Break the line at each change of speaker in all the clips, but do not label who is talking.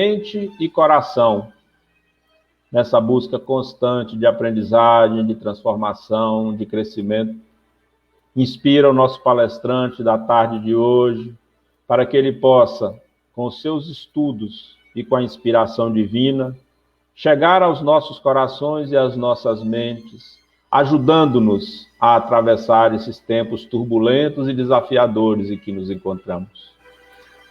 mente e coração, nessa busca constante de aprendizagem, de transformação, de crescimento. Inspira o nosso palestrante da tarde de hoje, para que ele possa, com os seus estudos e com a inspiração divina, chegar aos nossos corações e às nossas mentes, ajudando-nos a atravessar esses tempos turbulentos e desafiadores em que nos encontramos.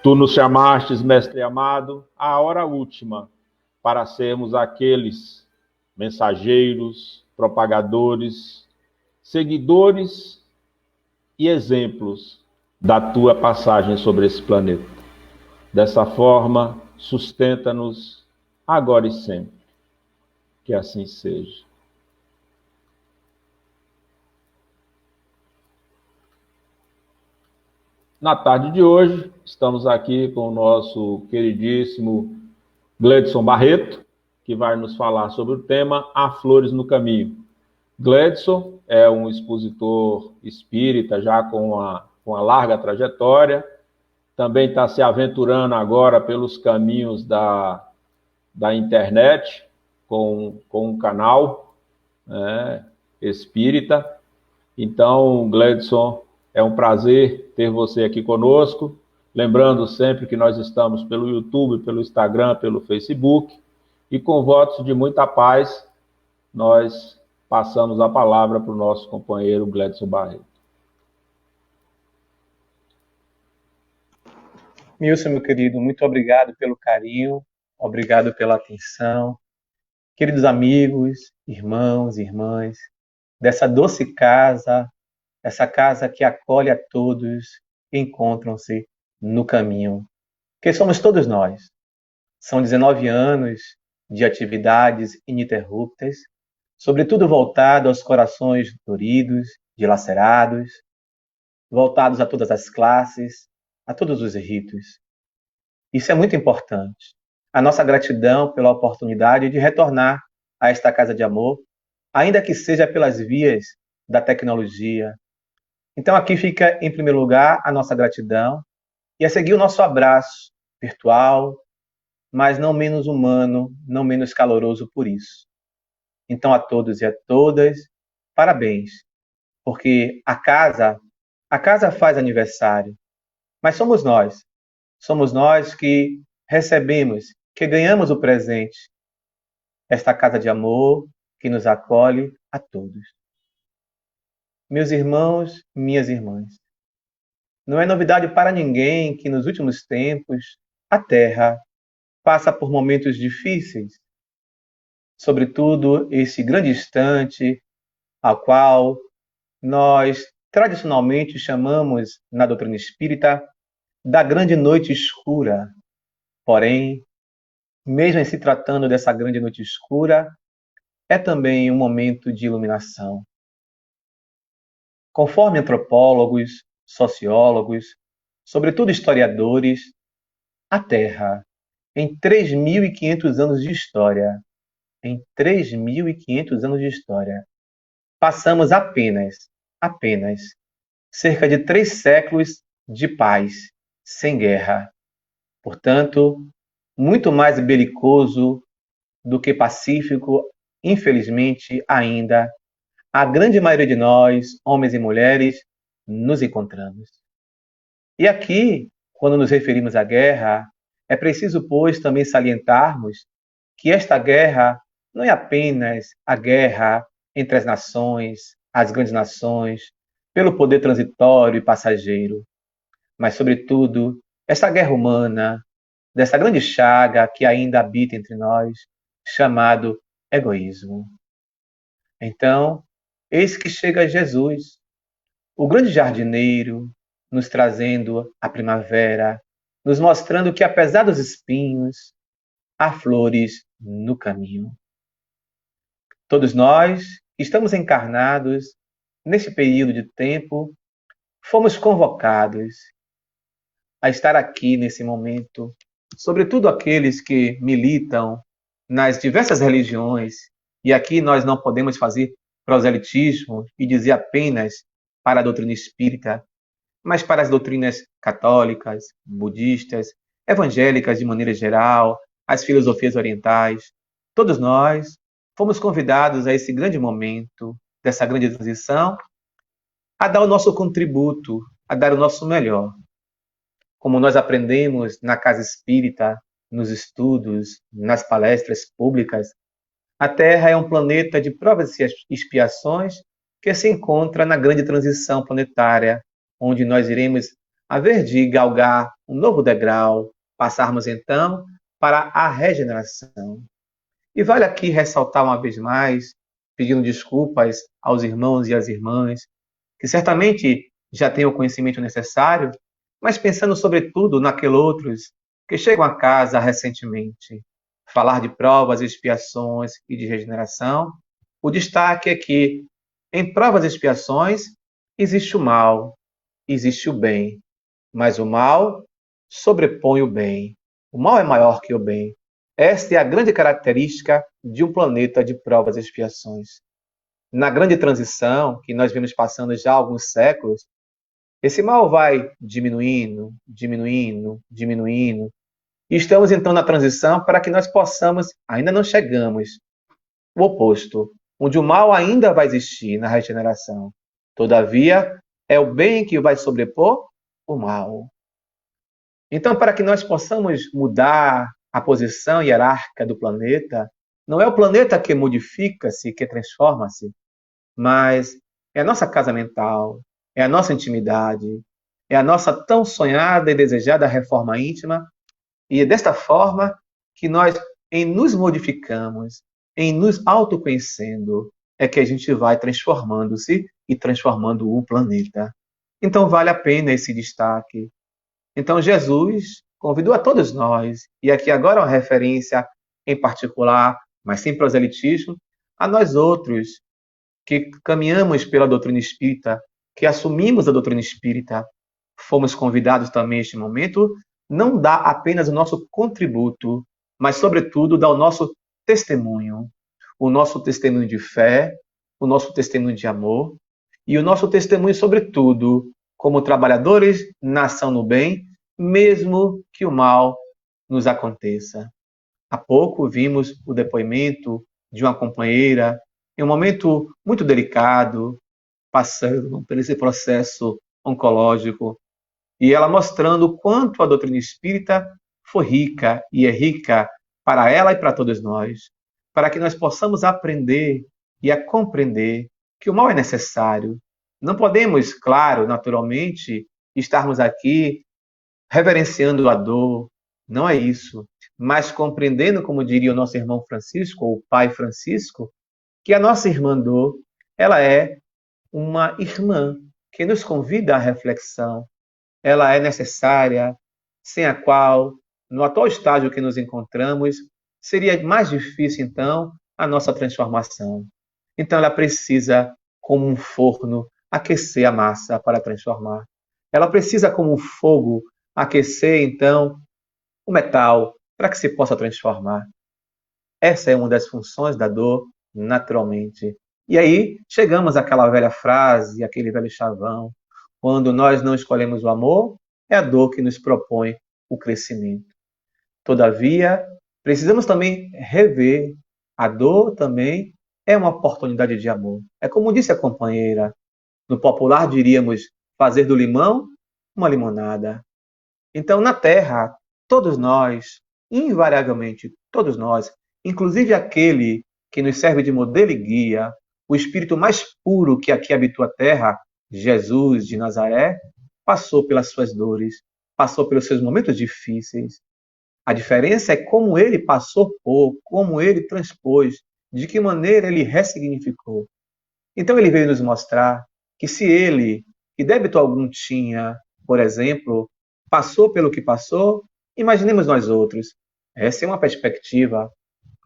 Tu nos chamastes, Mestre amado, à hora última, para sermos aqueles mensageiros, propagadores, seguidores e exemplos da tua passagem sobre esse planeta. Dessa forma, sustenta-nos agora e sempre. Que assim seja. Na tarde de hoje, estamos aqui com o nosso queridíssimo Gledson Barreto, que vai nos falar sobre o tema Há Flores no Caminho. Gledson é um expositor espírita já com uma larga trajetória, também está se aventurando agora pelos caminhos da internet, com um canal espírita. Então, Gledson, é um prazer ter você aqui conosco. Lembrando sempre que nós estamos pelo YouTube, pelo Instagram, pelo Facebook. E com votos de muita paz, nós passamos a palavra para o nosso companheiro Gledson Barreto.
Milson, meu querido, muito obrigado pelo carinho, obrigado pela atenção. Queridos amigos, irmãos, irmãs, dessa doce casa, essa casa que acolhe a todos que encontram-se no caminho, que somos todos nós. São 19 anos de atividades ininterruptas, sobretudo voltado aos corações doridos, dilacerados, voltados a todas as classes, a todos os ritos. Isso é muito importante. A nossa gratidão pela oportunidade de retornar a esta casa de amor, ainda que seja pelas vias da tecnologia. Então aqui fica, em primeiro lugar, a nossa gratidão e a seguir o nosso abraço virtual, mas não menos humano, não menos caloroso por isso. Então a todos e a todas, parabéns, porque a casa faz aniversário, mas somos nós que recebemos, que ganhamos o presente, esta casa de amor que nos acolhe a todos. Meus irmãos, minhas irmãs, não é novidade para ninguém que nos últimos tempos a Terra passa por momentos difíceis, sobretudo esse grande instante ao qual nós tradicionalmente chamamos na doutrina espírita da grande noite escura. Porém, mesmo em se tratando dessa grande noite escura, é também um momento de iluminação. Conforme antropólogos, sociólogos, sobretudo historiadores, a Terra, em 3.500 anos de história, passamos apenas cerca de 3 séculos de paz, sem guerra. Portanto, muito mais belicoso do que pacífico, infelizmente, ainda, a grande maioria de nós, homens e mulheres, nos encontramos. E aqui, quando nos referimos à guerra, é preciso, pois, também salientarmos que esta guerra não é apenas a guerra entre as nações, as grandes nações, pelo poder transitório e passageiro, mas, sobretudo, esta guerra humana, dessa grande chaga que ainda habita entre nós, chamado egoísmo. Então, eis que chega Jesus, o grande jardineiro, nos trazendo a primavera, nos mostrando que, apesar dos espinhos, há flores no caminho. Todos nós que estamos encarnados neste período de tempo, fomos convocados a estar aqui nesse momento, sobretudo aqueles que militam nas diversas religiões, e aqui nós não podemos fazer proselitismo e dizer apenas para a doutrina espírita, mas para as doutrinas católicas, budistas, evangélicas de maneira geral, as filosofias orientais, todos nós fomos convidados a esse grande momento, dessa grande transição, a dar o nosso contributo, a dar o nosso melhor. Como nós aprendemos na casa espírita, nos estudos, nas palestras públicas, a Terra é um planeta de provas e expiações que se encontra na grande transição planetária, onde nós iremos haver de galgar um novo degrau, passarmos então para a regeneração. E vale aqui ressaltar uma vez mais, pedindo desculpas aos irmãos e às irmãs, que certamente já têm o conhecimento necessário, mas pensando sobretudo naqueles outros que chegam a casa recentemente. Falar de provas, expiações e de regeneração, o destaque é que em provas e expiações existe o mal, existe o bem, mas o mal sobrepõe o bem. O mal é maior que o bem. Esta é a grande característica de um planeta de provas e expiações. Na grande transição, que nós vemos passando já há alguns séculos, esse mal vai diminuindo, diminuindo, diminuindo. E estamos então na transição para que nós possamos, ainda não chegamos, o oposto, onde o mal ainda vai existir na regeneração. Todavia, é o bem que vai sobrepor o mal. Então, para que nós possamos mudar a posição hierárquica do planeta, não é o planeta que modifica-se, que transforma-se, mas é a nossa casa mental, é a nossa intimidade, é a nossa tão sonhada e desejada reforma íntima, e é desta forma que nós, em nos modificamos, em nos autoconhecendo, é que a gente vai transformando-se e transformando o planeta. Então vale a pena esse destaque. Então Jesus convidou a todos nós, e aqui agora uma referência em particular, mas sem proselitismo, a nós outros que caminhamos pela doutrina espírita, que assumimos a doutrina espírita, fomos convidados também neste momento, não dá apenas o nosso contributo, mas, sobretudo, dá o nosso testemunho de fé, o nosso testemunho de amor e o nosso testemunho, sobretudo, como trabalhadores na ação no bem, mesmo que o mal nos aconteça. Há pouco vimos o depoimento de uma companheira em um momento muito delicado, passando por esse processo oncológico, e ela mostrando o quanto a doutrina espírita foi rica e é rica para ela e para todos nós, para que nós possamos aprender e a compreender que o mal é necessário. Não podemos, claro, naturalmente, estarmos aqui reverenciando a dor, não é isso, mas compreendendo, como diria o nosso irmão Francisco, ou o pai Francisco, que a nossa irmã dor, ela é uma irmã que nos convida à reflexão. Ela é necessária, sem a qual, no atual estágio que nos encontramos, seria mais difícil, então, a nossa transformação. Então, ela precisa, como um forno, aquecer a massa para transformar. Ela precisa, como um fogo, aquecer, então, o metal para que se possa transformar. Essa é uma das funções da dor, naturalmente. E aí chegamos àquela velha frase, aquele velho chavão: quando nós não escolhemos o amor, é a dor que nos propõe o crescimento. Todavia, precisamos também rever: a dor também é uma oportunidade de amor. É como disse a companheira, no popular diríamos fazer do limão uma limonada. Então, na Terra, todos nós, invariavelmente, todos nós, inclusive aquele que nos serve de modelo e guia, o espírito mais puro que aqui habitua a Terra, Jesus de Nazaré, passou pelas suas dores, passou pelos seus momentos difíceis. A diferença é como ele passou por, como ele transpôs, de que maneira ele ressignificou. Então ele veio nos mostrar que se ele, que débito algum tinha, por exemplo, passou pelo que passou, imaginemos nós outros. Essa é uma perspectiva.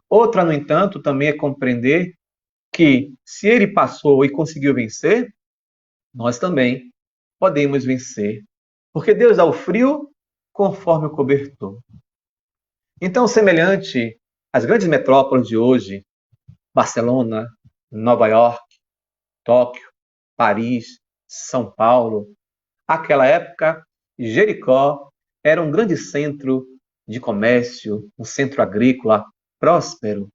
Outra, no entanto, também é compreender que se ele passou e conseguiu vencer, nós também podemos vencer. Porque Deus dá o frio conforme o cobertor. Então, semelhante às grandes metrópoles de hoje, Barcelona, Nova York, Tóquio, Paris, São Paulo, naquela época, Jericó era um grande centro de comércio, um centro agrícola próspero.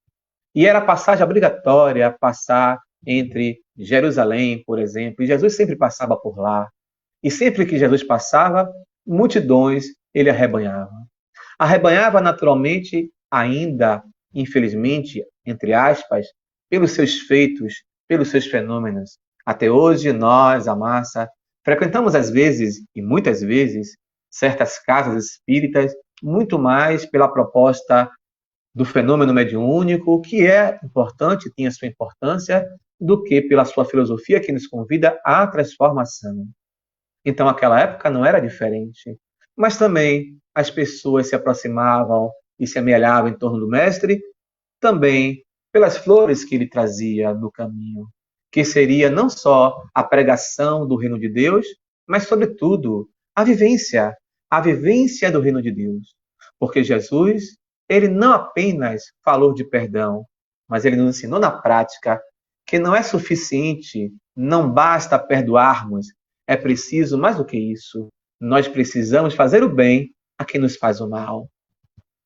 E era passagem obrigatória passar entre Jerusalém, por exemplo, e Jesus sempre passava por lá. E sempre que Jesus passava, multidões ele arrebanhava. Arrebanhava naturalmente, ainda, infelizmente, entre aspas, pelos seus feitos, pelos seus fenômenos. Até hoje, nós, a massa, frequentamos às vezes, e muitas vezes, certas casas espíritas, muito mais pela proposta do fenômeno mediúnico, que é importante, tem a sua importância, do que pela sua filosofia que nos convida à transformação. Então, aquela época não era diferente. Mas também as pessoas se aproximavam e se amelhavam em torno do mestre, também pelas flores que ele trazia no caminho, que seria não só a pregação do reino de Deus, mas, sobretudo, a vivência do reino de Deus. Porque Jesus, ele não apenas falou de perdão, mas ele nos ensinou na prática que não é suficiente, não basta perdoarmos, é preciso mais do que isso. Nós precisamos fazer o bem a quem nos faz o mal.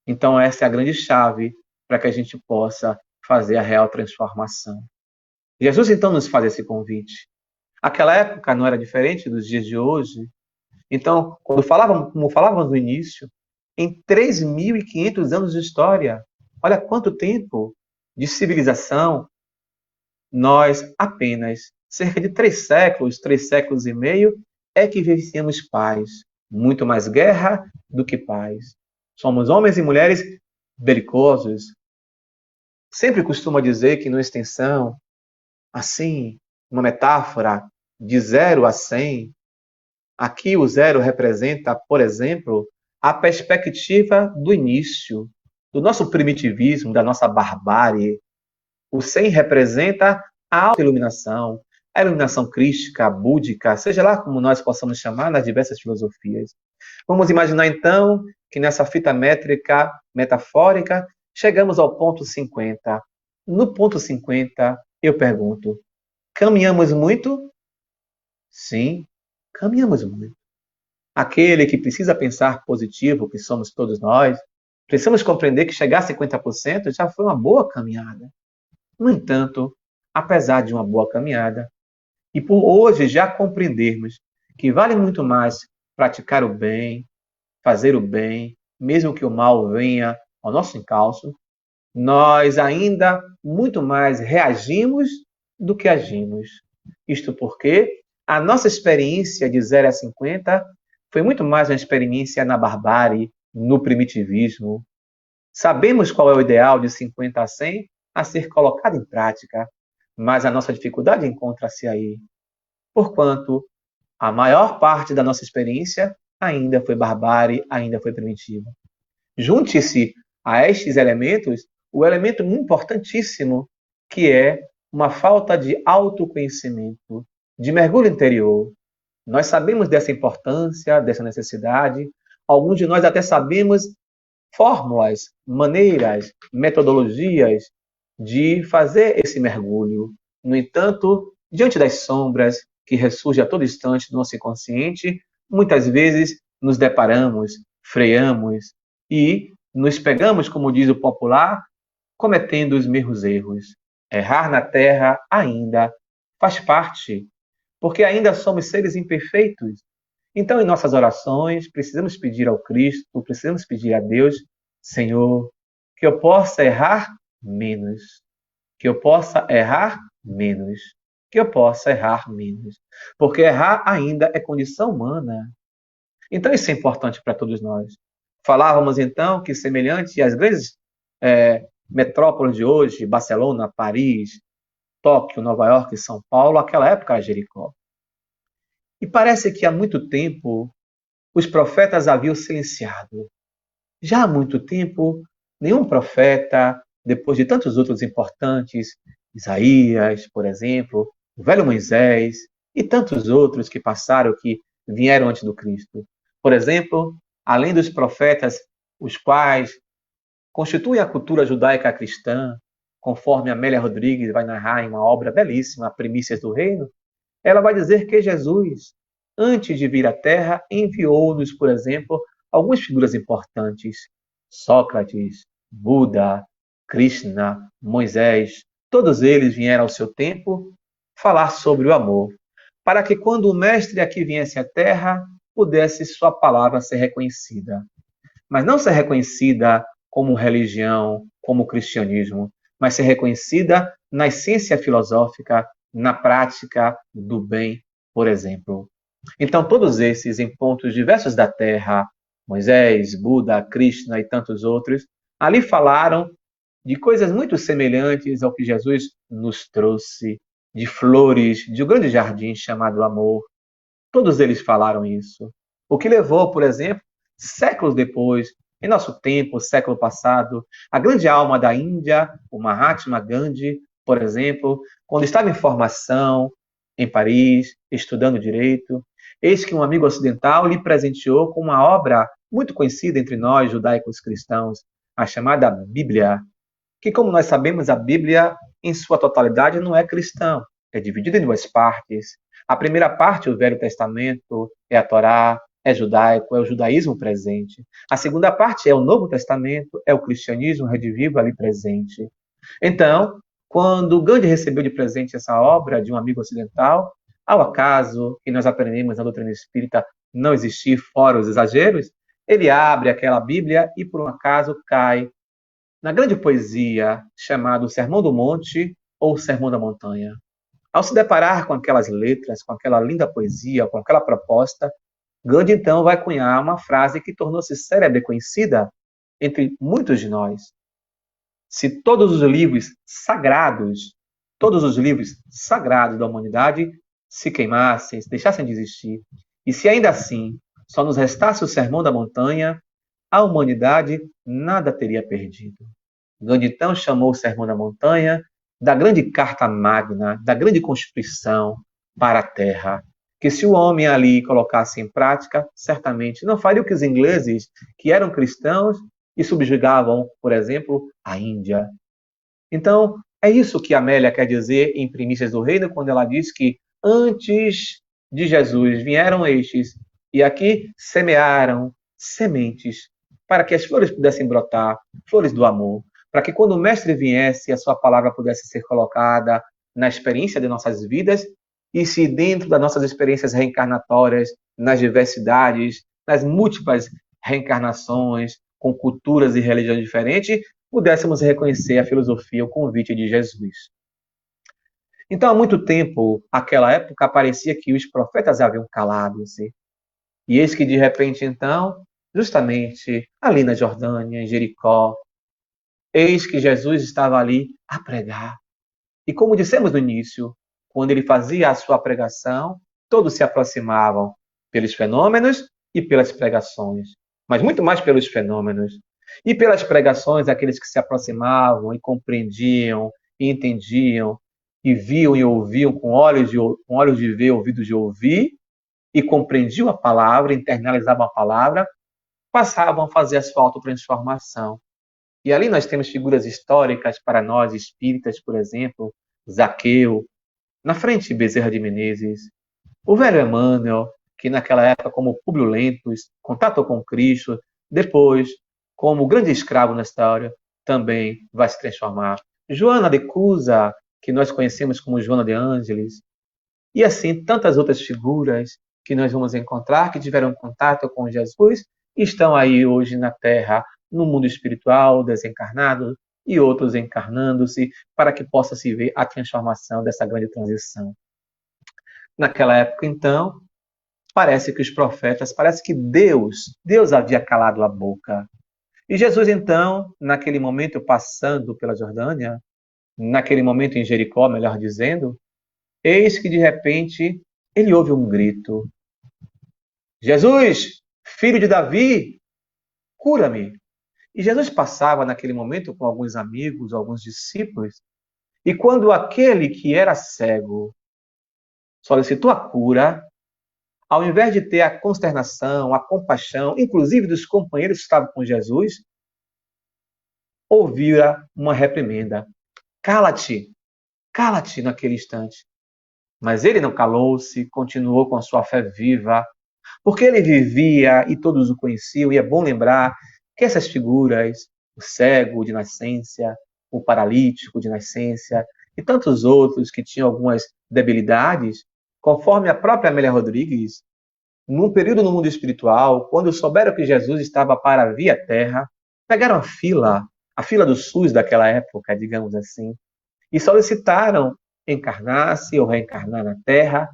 Então, essa é a grande chave para que a gente possa fazer a real transformação. Jesus, então, nos faz esse convite. Aquela época não era diferente dos dias de hoje. Então, como falávamos no início, em 3.500 anos de história, olha quanto tempo de civilização, nós apenas, cerca de 3 séculos e meio, é que vivenciamos paz. Muito mais guerra do que paz. Somos homens e mulheres belicosos. Sempre costumo dizer que, numa extensão, assim, uma metáfora de 0 a 100, aqui o 0 representa, por exemplo, a perspectiva do início, do nosso primitivismo, da nossa barbárie. O 100 representa a autoiluminação, a iluminação crística, búdica, seja lá como nós possamos chamar nas diversas filosofias. Vamos imaginar, então, que nessa fita métrica metafórica, chegamos ao ponto 50. No ponto 50, eu pergunto, caminhamos muito? Sim, caminhamos muito. Aquele que precisa pensar positivo, que somos todos nós, precisamos compreender que chegar a 50% já foi uma boa caminhada. No entanto, apesar de uma boa caminhada, e por hoje já compreendermos que vale muito mais praticar o bem, fazer o bem, mesmo que o mal venha ao nosso encalço, nós ainda muito mais reagimos do que agimos. Isto porque a nossa experiência de 0 a 50 foi muito mais uma experiência na barbárie, no primitivismo. Sabemos qual é o ideal de 50 a 100 a ser colocado em prática, mas a nossa dificuldade encontra-se aí. Porquanto a maior parte da nossa experiência ainda foi barbárie, ainda foi primitiva. Junte-se a estes elementos o elemento importantíssimo, que é uma falta de autoconhecimento, de mergulho interior. Nós sabemos dessa importância, dessa necessidade. Alguns de nós até sabemos fórmulas, maneiras, metodologias de fazer esse mergulho. No entanto, diante das sombras que ressurgem a todo instante do nosso inconsciente, muitas vezes nos deparamos, freamos e nos pegamos, como diz o popular, cometendo os mesmos erros. Errar na Terra ainda faz parte, porque ainda somos seres imperfeitos. Então, em nossas orações, precisamos pedir ao Cristo, precisamos pedir a Deus, Senhor, que eu possa errar menos, que eu possa errar menos, que eu possa errar menos, porque errar ainda é condição humana. Então, isso é importante para todos nós. Falávamos, então, que semelhante às grandes metrópoles de hoje, Barcelona, Paris, Tóquio, Nova York e São Paulo, aquela época era Jericó. E parece que há muito tempo os profetas haviam silenciado. Já há muito tempo, nenhum profeta, depois de tantos outros importantes, Isaías, por exemplo, o velho Moisés e tantos outros que passaram, que vieram antes do Cristo. Por exemplo, além dos profetas, os quais constituem a cultura judaica cristã, conforme Amélia Rodrigues vai narrar em uma obra belíssima, Primícias do Reino, ela vai dizer que Jesus, antes de vir à Terra, enviou-nos, por exemplo, algumas figuras importantes. Sócrates, Buda, Krishna, Moisés, todos eles vieram ao seu tempo falar sobre o amor, para que quando o mestre aqui viesse à Terra, pudesse sua palavra ser reconhecida. Mas não ser reconhecida como religião, como cristianismo, mas ser reconhecida na essência filosófica, na prática do bem, por exemplo. Então, todos esses, em pontos diversos da Terra, Moisés, Buda, Krishna e tantos outros, ali falaram de coisas muito semelhantes ao que Jesus nos trouxe, de flores, de um grande jardim chamado amor. Todos eles falaram isso. O que levou, por exemplo, séculos depois, em nosso tempo, século passado, a grande alma da Índia, o Mahatma Gandhi, por exemplo, quando estava em formação em Paris, estudando direito, eis que um amigo ocidental lhe presenteou com uma obra muito conhecida entre nós, judaicos cristãos, a chamada Bíblia, que, como nós sabemos, a Bíblia, em sua totalidade, não é cristã, é dividida em duas partes. A primeira parte, o Velho Testamento, é a Torá, é judaico, é o judaísmo presente. A segunda parte é o Novo Testamento, é o cristianismo redivivo ali presente. Então, quando Gandhi recebeu de presente essa obra de um amigo ocidental, ao acaso, que nós aprendemos na doutrina espírita não existir fora os exageros, ele abre aquela Bíblia e, por um acaso, cai na grande poesia chamada O Sermão do Monte ou O Sermão da Montanha. Ao se deparar com aquelas letras, com aquela linda poesia, com aquela proposta, Gandhi então vai cunhar uma frase que tornou-se célebre e conhecida entre muitos de nós. Se todos os livros sagrados da humanidade se queimassem, se deixassem de existir, e se ainda assim só nos restasse o Sermão da Montanha, a humanidade nada teria perdido. Gandhi então chamou o Sermão da Montanha da grande carta magna, da grande constituição para a Terra, que se o homem ali colocasse em prática, certamente não faria o que os ingleses, que eram cristãos e subjugavam, por exemplo, a Índia. Então, é isso que Amélia quer dizer em Primícias do Reino, quando ela diz que antes de Jesus vieram estes e aqui semearam sementes para que as flores pudessem brotar, flores do amor, para que quando o Mestre viesse, a sua palavra pudesse ser colocada na experiência de nossas vidas e se dentro das nossas experiências reencarnatórias, nas diversidades, nas múltiplas reencarnações, com culturas e religiões diferentes, pudéssemos reconhecer a filosofia, o convite de Jesus. Então, há muito tempo, aquela época, parecia que os profetas haviam calado-se. E eis que, de repente, então, justamente ali na Jordânia, em Jericó, eis que Jesus estava ali a pregar. E como dissemos no início, quando ele fazia a sua pregação, todos se aproximavam pelos fenômenos e pelas pregações, mas muito mais pelos fenômenos. E pelas pregações, aqueles que se aproximavam e compreendiam, e entendiam, e viam e ouviam com olhos de ver, ouvidos de ouvir, e compreendiam a palavra, internalizavam a palavra, passavam a fazer a sua autotransformação. E ali nós temos figuras históricas para nós, espíritas, por exemplo, Zaqueu, na frente Bezerra de Menezes, o velho Emmanuel, que naquela época, como Públio Lentulus, contatou com Cristo, depois, como grande escravo na história, também vai se transformar. Joana de Cusa, que nós conhecemos como Joana de Ângeles, e assim tantas outras figuras que nós vamos encontrar, que tiveram contato com Jesus e estão aí hoje na Terra, no mundo espiritual, desencarnado, e outros encarnando-se, para que possa se ver a transformação dessa grande transição. Naquela época, então, parece que os profetas, parece que Deus havia calado a boca. E Jesus, então, naquele momento, passando pela Jordânia, naquele momento em Jericó, melhor dizendo, eis que, de repente, ele ouve um grito. Jesus, filho de Davi, cura-me. E Jesus passava naquele momento com alguns amigos, alguns discípulos, e quando aquele que era cego solicitou a cura, ao invés de ter a consternação, a compaixão, inclusive dos companheiros que estavam com Jesus, ouvira uma reprimenda. Cala-te, cala-te naquele instante. Mas ele não calou-se, continuou com a sua fé viva, porque ele vivia e todos o conheciam, e é bom lembrar que essas figuras, o cego de nascença, o paralítico de nascença e tantos outros que tinham algumas debilidades, conforme a própria Amélia Rodrigues, num período no mundo espiritual, quando souberam que Jesus estava para vir à Terra, pegaram a fila do SUS daquela época, digamos assim, e solicitaram encarnar-se ou reencarnar na Terra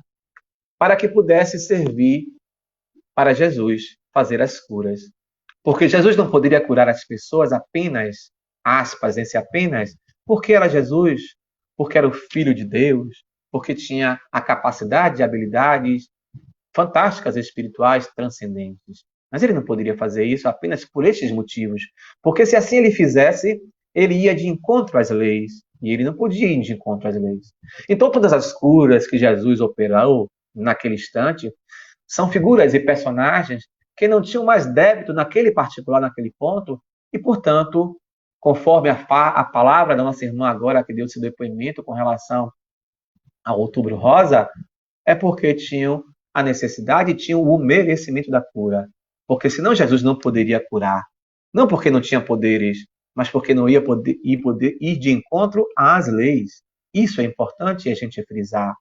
para que pudesse servir para Jesus fazer as curas. Porque Jesus não poderia curar as pessoas apenas, aspas, esse apenas, porque era Jesus, porque era o Filho de Deus, porque tinha a capacidade e habilidades fantásticas espirituais transcendentes. Mas ele não poderia fazer isso apenas por estes motivos, porque se assim ele fizesse, ele ia de encontro às leis, e ele não podia ir de encontro às leis. Então todas as curas que Jesus operou naquele instante são figuras e personagens que não tinham mais débito naquele particular, naquele ponto, e, portanto, conforme a palavra da nossa irmã agora, que deu seu depoimento com relação ao Outubro Rosa, é porque tinham a necessidade e tinham o merecimento da cura. Porque senão Jesus não poderia curar. Não porque não tinha poderes, mas porque não ia poder ir de encontro às leis. Isso é importante a gente frisar.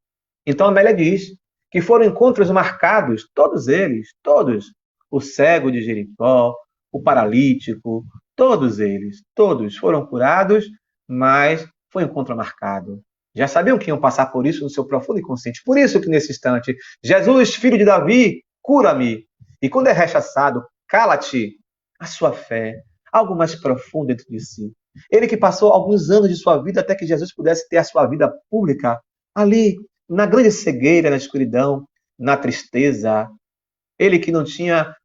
Então, Amélia diz que foram encontros marcados, todos eles, todos. O cego de Jericó, o paralítico, todos eles, todos foram curados, mas foi um encontro marcado. Já sabiam que iam passar por isso no seu profundo inconsciente. Por isso que nesse instante, Jesus, filho de Davi, cura-me. E quando é rechaçado, cala-te, a sua fé, algo mais profundo dentro de si. Ele que passou alguns anos de sua vida até que Jesus pudesse ter a sua vida pública ali, na grande cegueira, na escuridão, na tristeza. Ele que não tinha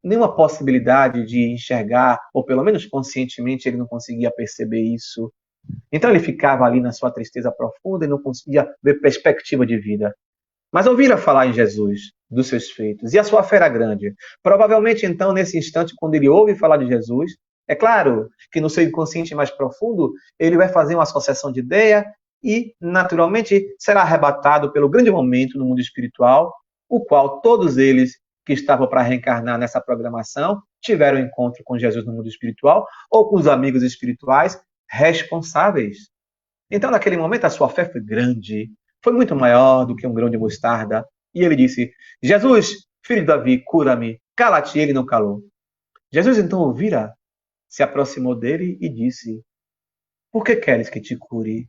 nenhuma possibilidade de enxergar, ou pelo menos conscientemente ele não conseguia perceber isso. Então ele ficava ali na sua tristeza profunda e não conseguia ver perspectiva de vida. Mas ouviram falar em Jesus, dos seus feitos, e a sua fé era grande. Provavelmente, então, nesse instante, quando ele ouve falar de Jesus, é claro que no seu inconsciente mais profundo, ele vai fazer uma associação de ideia e, naturalmente, será arrebatado pelo grande momento no mundo espiritual, o qual todos eles que estavam para reencarnar nessa programação tiveram encontro com Jesus no mundo espiritual ou com os amigos espirituais responsáveis. Então, naquele momento, a sua fé foi grande, foi muito maior do que um grão de mostarda. E ele disse: Jesus, filho de Davi, cura-me. Cala-te. Ele não calou. Jesus então ouvira, se aproximou dele e disse: por que queres que te cure?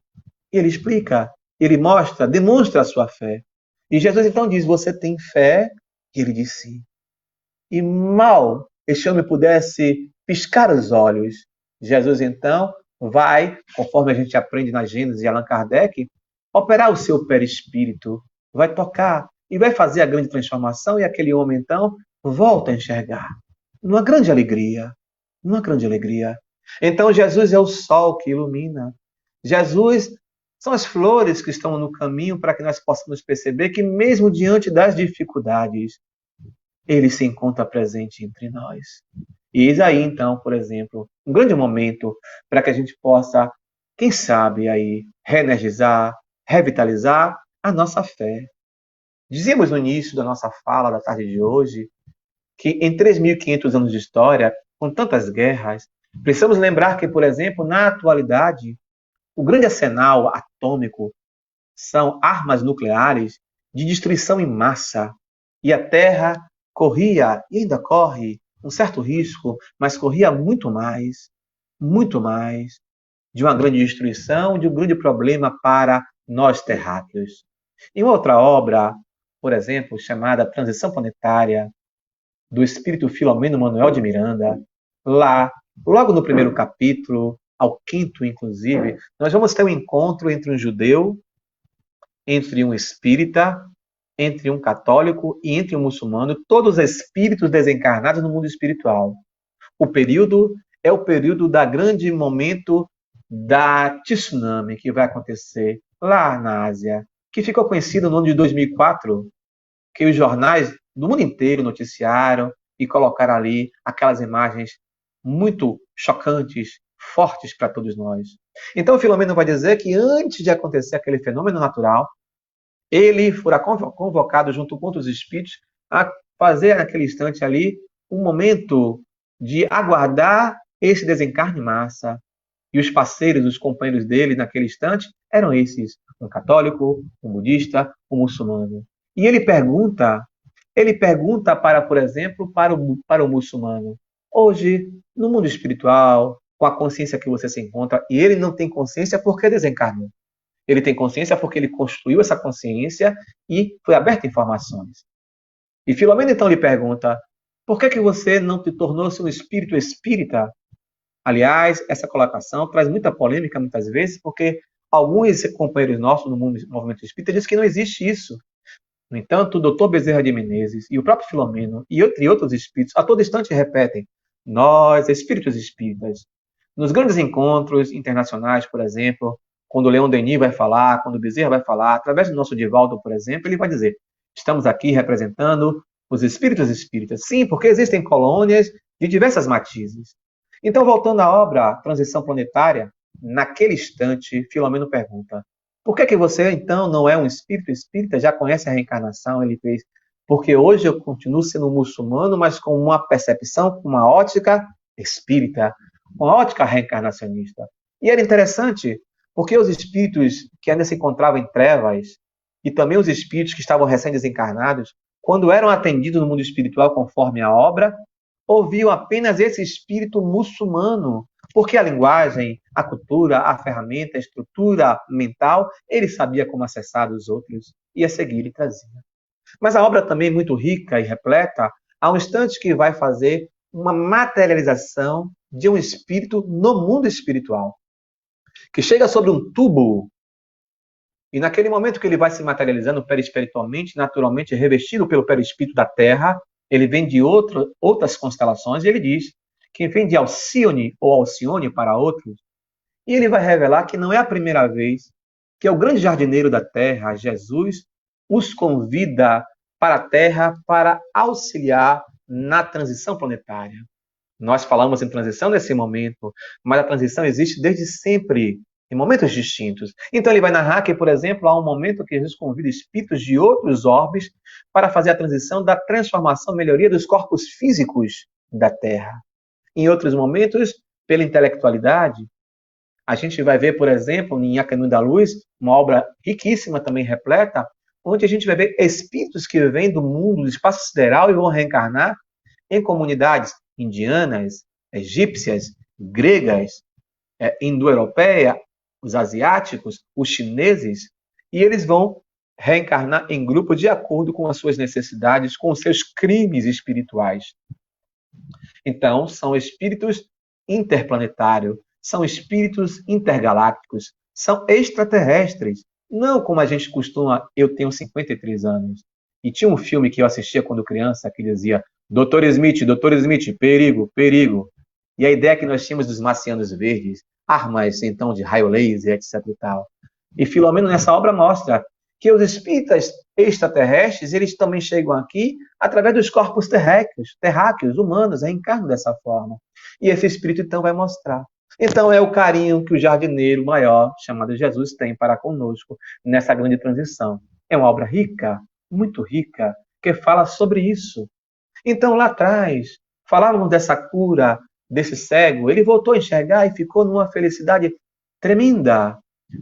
E ele explica, ele mostra, demonstra a sua fé. E Jesus então diz: você tem fé? E ele disse sim. E mal este homem pudesse piscar os olhos, Jesus então vai, conforme a gente aprende na Gênesis de Allan Kardec, operar o seu perispírito, vai tocar e vai fazer a grande transformação, e aquele homem então volta a enxergar. Numa grande alegria, numa grande alegria. Então Jesus é o sol que ilumina. Jesus são as flores que estão no caminho para que nós possamos perceber que mesmo diante das dificuldades, ele se encontra presente entre nós. E eis aí, então, por exemplo, um grande momento para que a gente possa, quem sabe, aí, reenergizar, revitalizar a nossa fé. Dizíamos no início da nossa fala da tarde de hoje que em 3.500 anos de história, com tantas guerras, precisamos lembrar que, por exemplo, na atualidade, o grande arsenal atômico são armas nucleares de destruição em massa. E a Terra corria, e ainda corre, um certo risco, mas corria muito mais de uma grande destruição, de um grande problema para nós terráqueos. Em outra obra, por exemplo, chamada Transição Planetária, do espírito Filomeno Manuel de Miranda, lá, logo no primeiro capítulo, ao quinto, inclusive, nós vamos ter um encontro entre um judeu, entre um espírita, entre um católico e entre um muçulmano, todos espíritos desencarnados no mundo espiritual. O período é o período da grande momento da tsunami que vai acontecer lá na Ásia, que ficou conhecido no ano de 2004, que os jornais do mundo inteiro noticiaram e colocaram ali aquelas imagens muito chocantes, fortes para todos nós. Então, o Filomeno vai dizer que antes de acontecer aquele fenômeno natural, ele fora convocado junto com outros espíritos a fazer naquele instante ali um momento de aguardar esse desencarne em massa. E os parceiros, os companheiros dele naquele instante, eram esses: um católico, um budista, um muçulmano. E ele pergunta para, por exemplo, para o muçulmano: hoje, no mundo espiritual, com a consciência que você se encontra, e ele não tem consciência porque desencarnou. Ele tem consciência porque ele construiu essa consciência e foi aberto a informações. E Filomena então lhe pergunta: por que você não te tornou-se um espírito espírita? Aliás, essa colocação traz muita polêmica muitas vezes, porque alguns companheiros nossos no movimento espírita dizem que não existe isso. No entanto, o doutor Bezerra de Menezes e o próprio Filomeno e outros espíritos a todo instante repetem: nós, espíritos espíritas, nos grandes encontros internacionais, por exemplo, quando o Leon Denis vai falar, quando o Bezerra vai falar, através do nosso Divaldo, por exemplo, ele vai dizer: estamos aqui representando os espíritos espíritas. Sim, porque existem colônias de diversas matizes. Então, voltando à obra Transição Planetária, naquele instante, Filomeno pergunta: por que você, então, não é um espírito espírita? Já conhece a reencarnação? Ele fez: porque hoje eu continuo sendo muçulmano, mas com uma percepção, com uma ótica espírita, com uma ótica reencarnacionista. E era interessante, porque os espíritos que ainda se encontravam em trevas, e também os espíritos que estavam recém-desencarnados, quando eram atendidos no mundo espiritual conforme a obra, ouviam apenas esse espírito muçulmano, porque a linguagem, a cultura, a ferramenta, a estrutura mental, ele sabia como acessar os outros e a seguir ele trazia. Mas a obra também é muito rica e repleta, há um instante que vai fazer uma materialização de um espírito no mundo espiritual, que chega sobre um tubo, e naquele momento que ele vai se materializando perispiritualmente, naturalmente revestido pelo perispírito da Terra, ele vem de outras constelações, e ele diz que vem de Alcione ou Alcione para outros, e ele vai revelar que não é a primeira vez que o grande jardineiro da Terra, Jesus, os convida para a Terra para auxiliar na transição planetária. Nós falamos em transição nesse momento, mas a transição existe desde sempre, em momentos distintos. Então ele vai narrar que, por exemplo, há um momento que Jesus convida espíritos de outros orbes para fazer a transição da transformação, melhoria dos corpos físicos da Terra. Em outros momentos, pela intelectualidade, a gente vai ver, por exemplo, em A Caminho da Luz, uma obra riquíssima, também repleta, onde a gente vai ver espíritos que vêm do mundo, do espaço sideral, e vão reencarnar em comunidades indianas, egípcias, gregas, indo-europeia, os asiáticos, os chineses, e eles vão reencarnar em grupo de acordo com as suas necessidades, com os seus crimes espirituais. Então, são espíritos interplanetários, são espíritos intergalácticos, são extraterrestres. Não como a gente costuma. Eu tenho 53 anos. E tinha um filme que eu assistia quando criança que dizia: Dr. Smith, perigo, perigo. E a ideia que nós tínhamos dos marcianos verdes, armas então de raio laser, etc. e tal. E Filomeno nessa obra mostra que os espíritas extraterrestres, eles também chegam aqui através dos corpos terráqueos, humanos, reencarnam dessa forma. E esse espírito então vai mostrar. Então é o carinho que o jardineiro maior, chamado Jesus, tem para conosco nessa grande transição. É uma obra rica, muito rica, que fala sobre isso. Então lá atrás, falavam dessa cura desse cego, ele voltou a enxergar e ficou numa felicidade tremenda,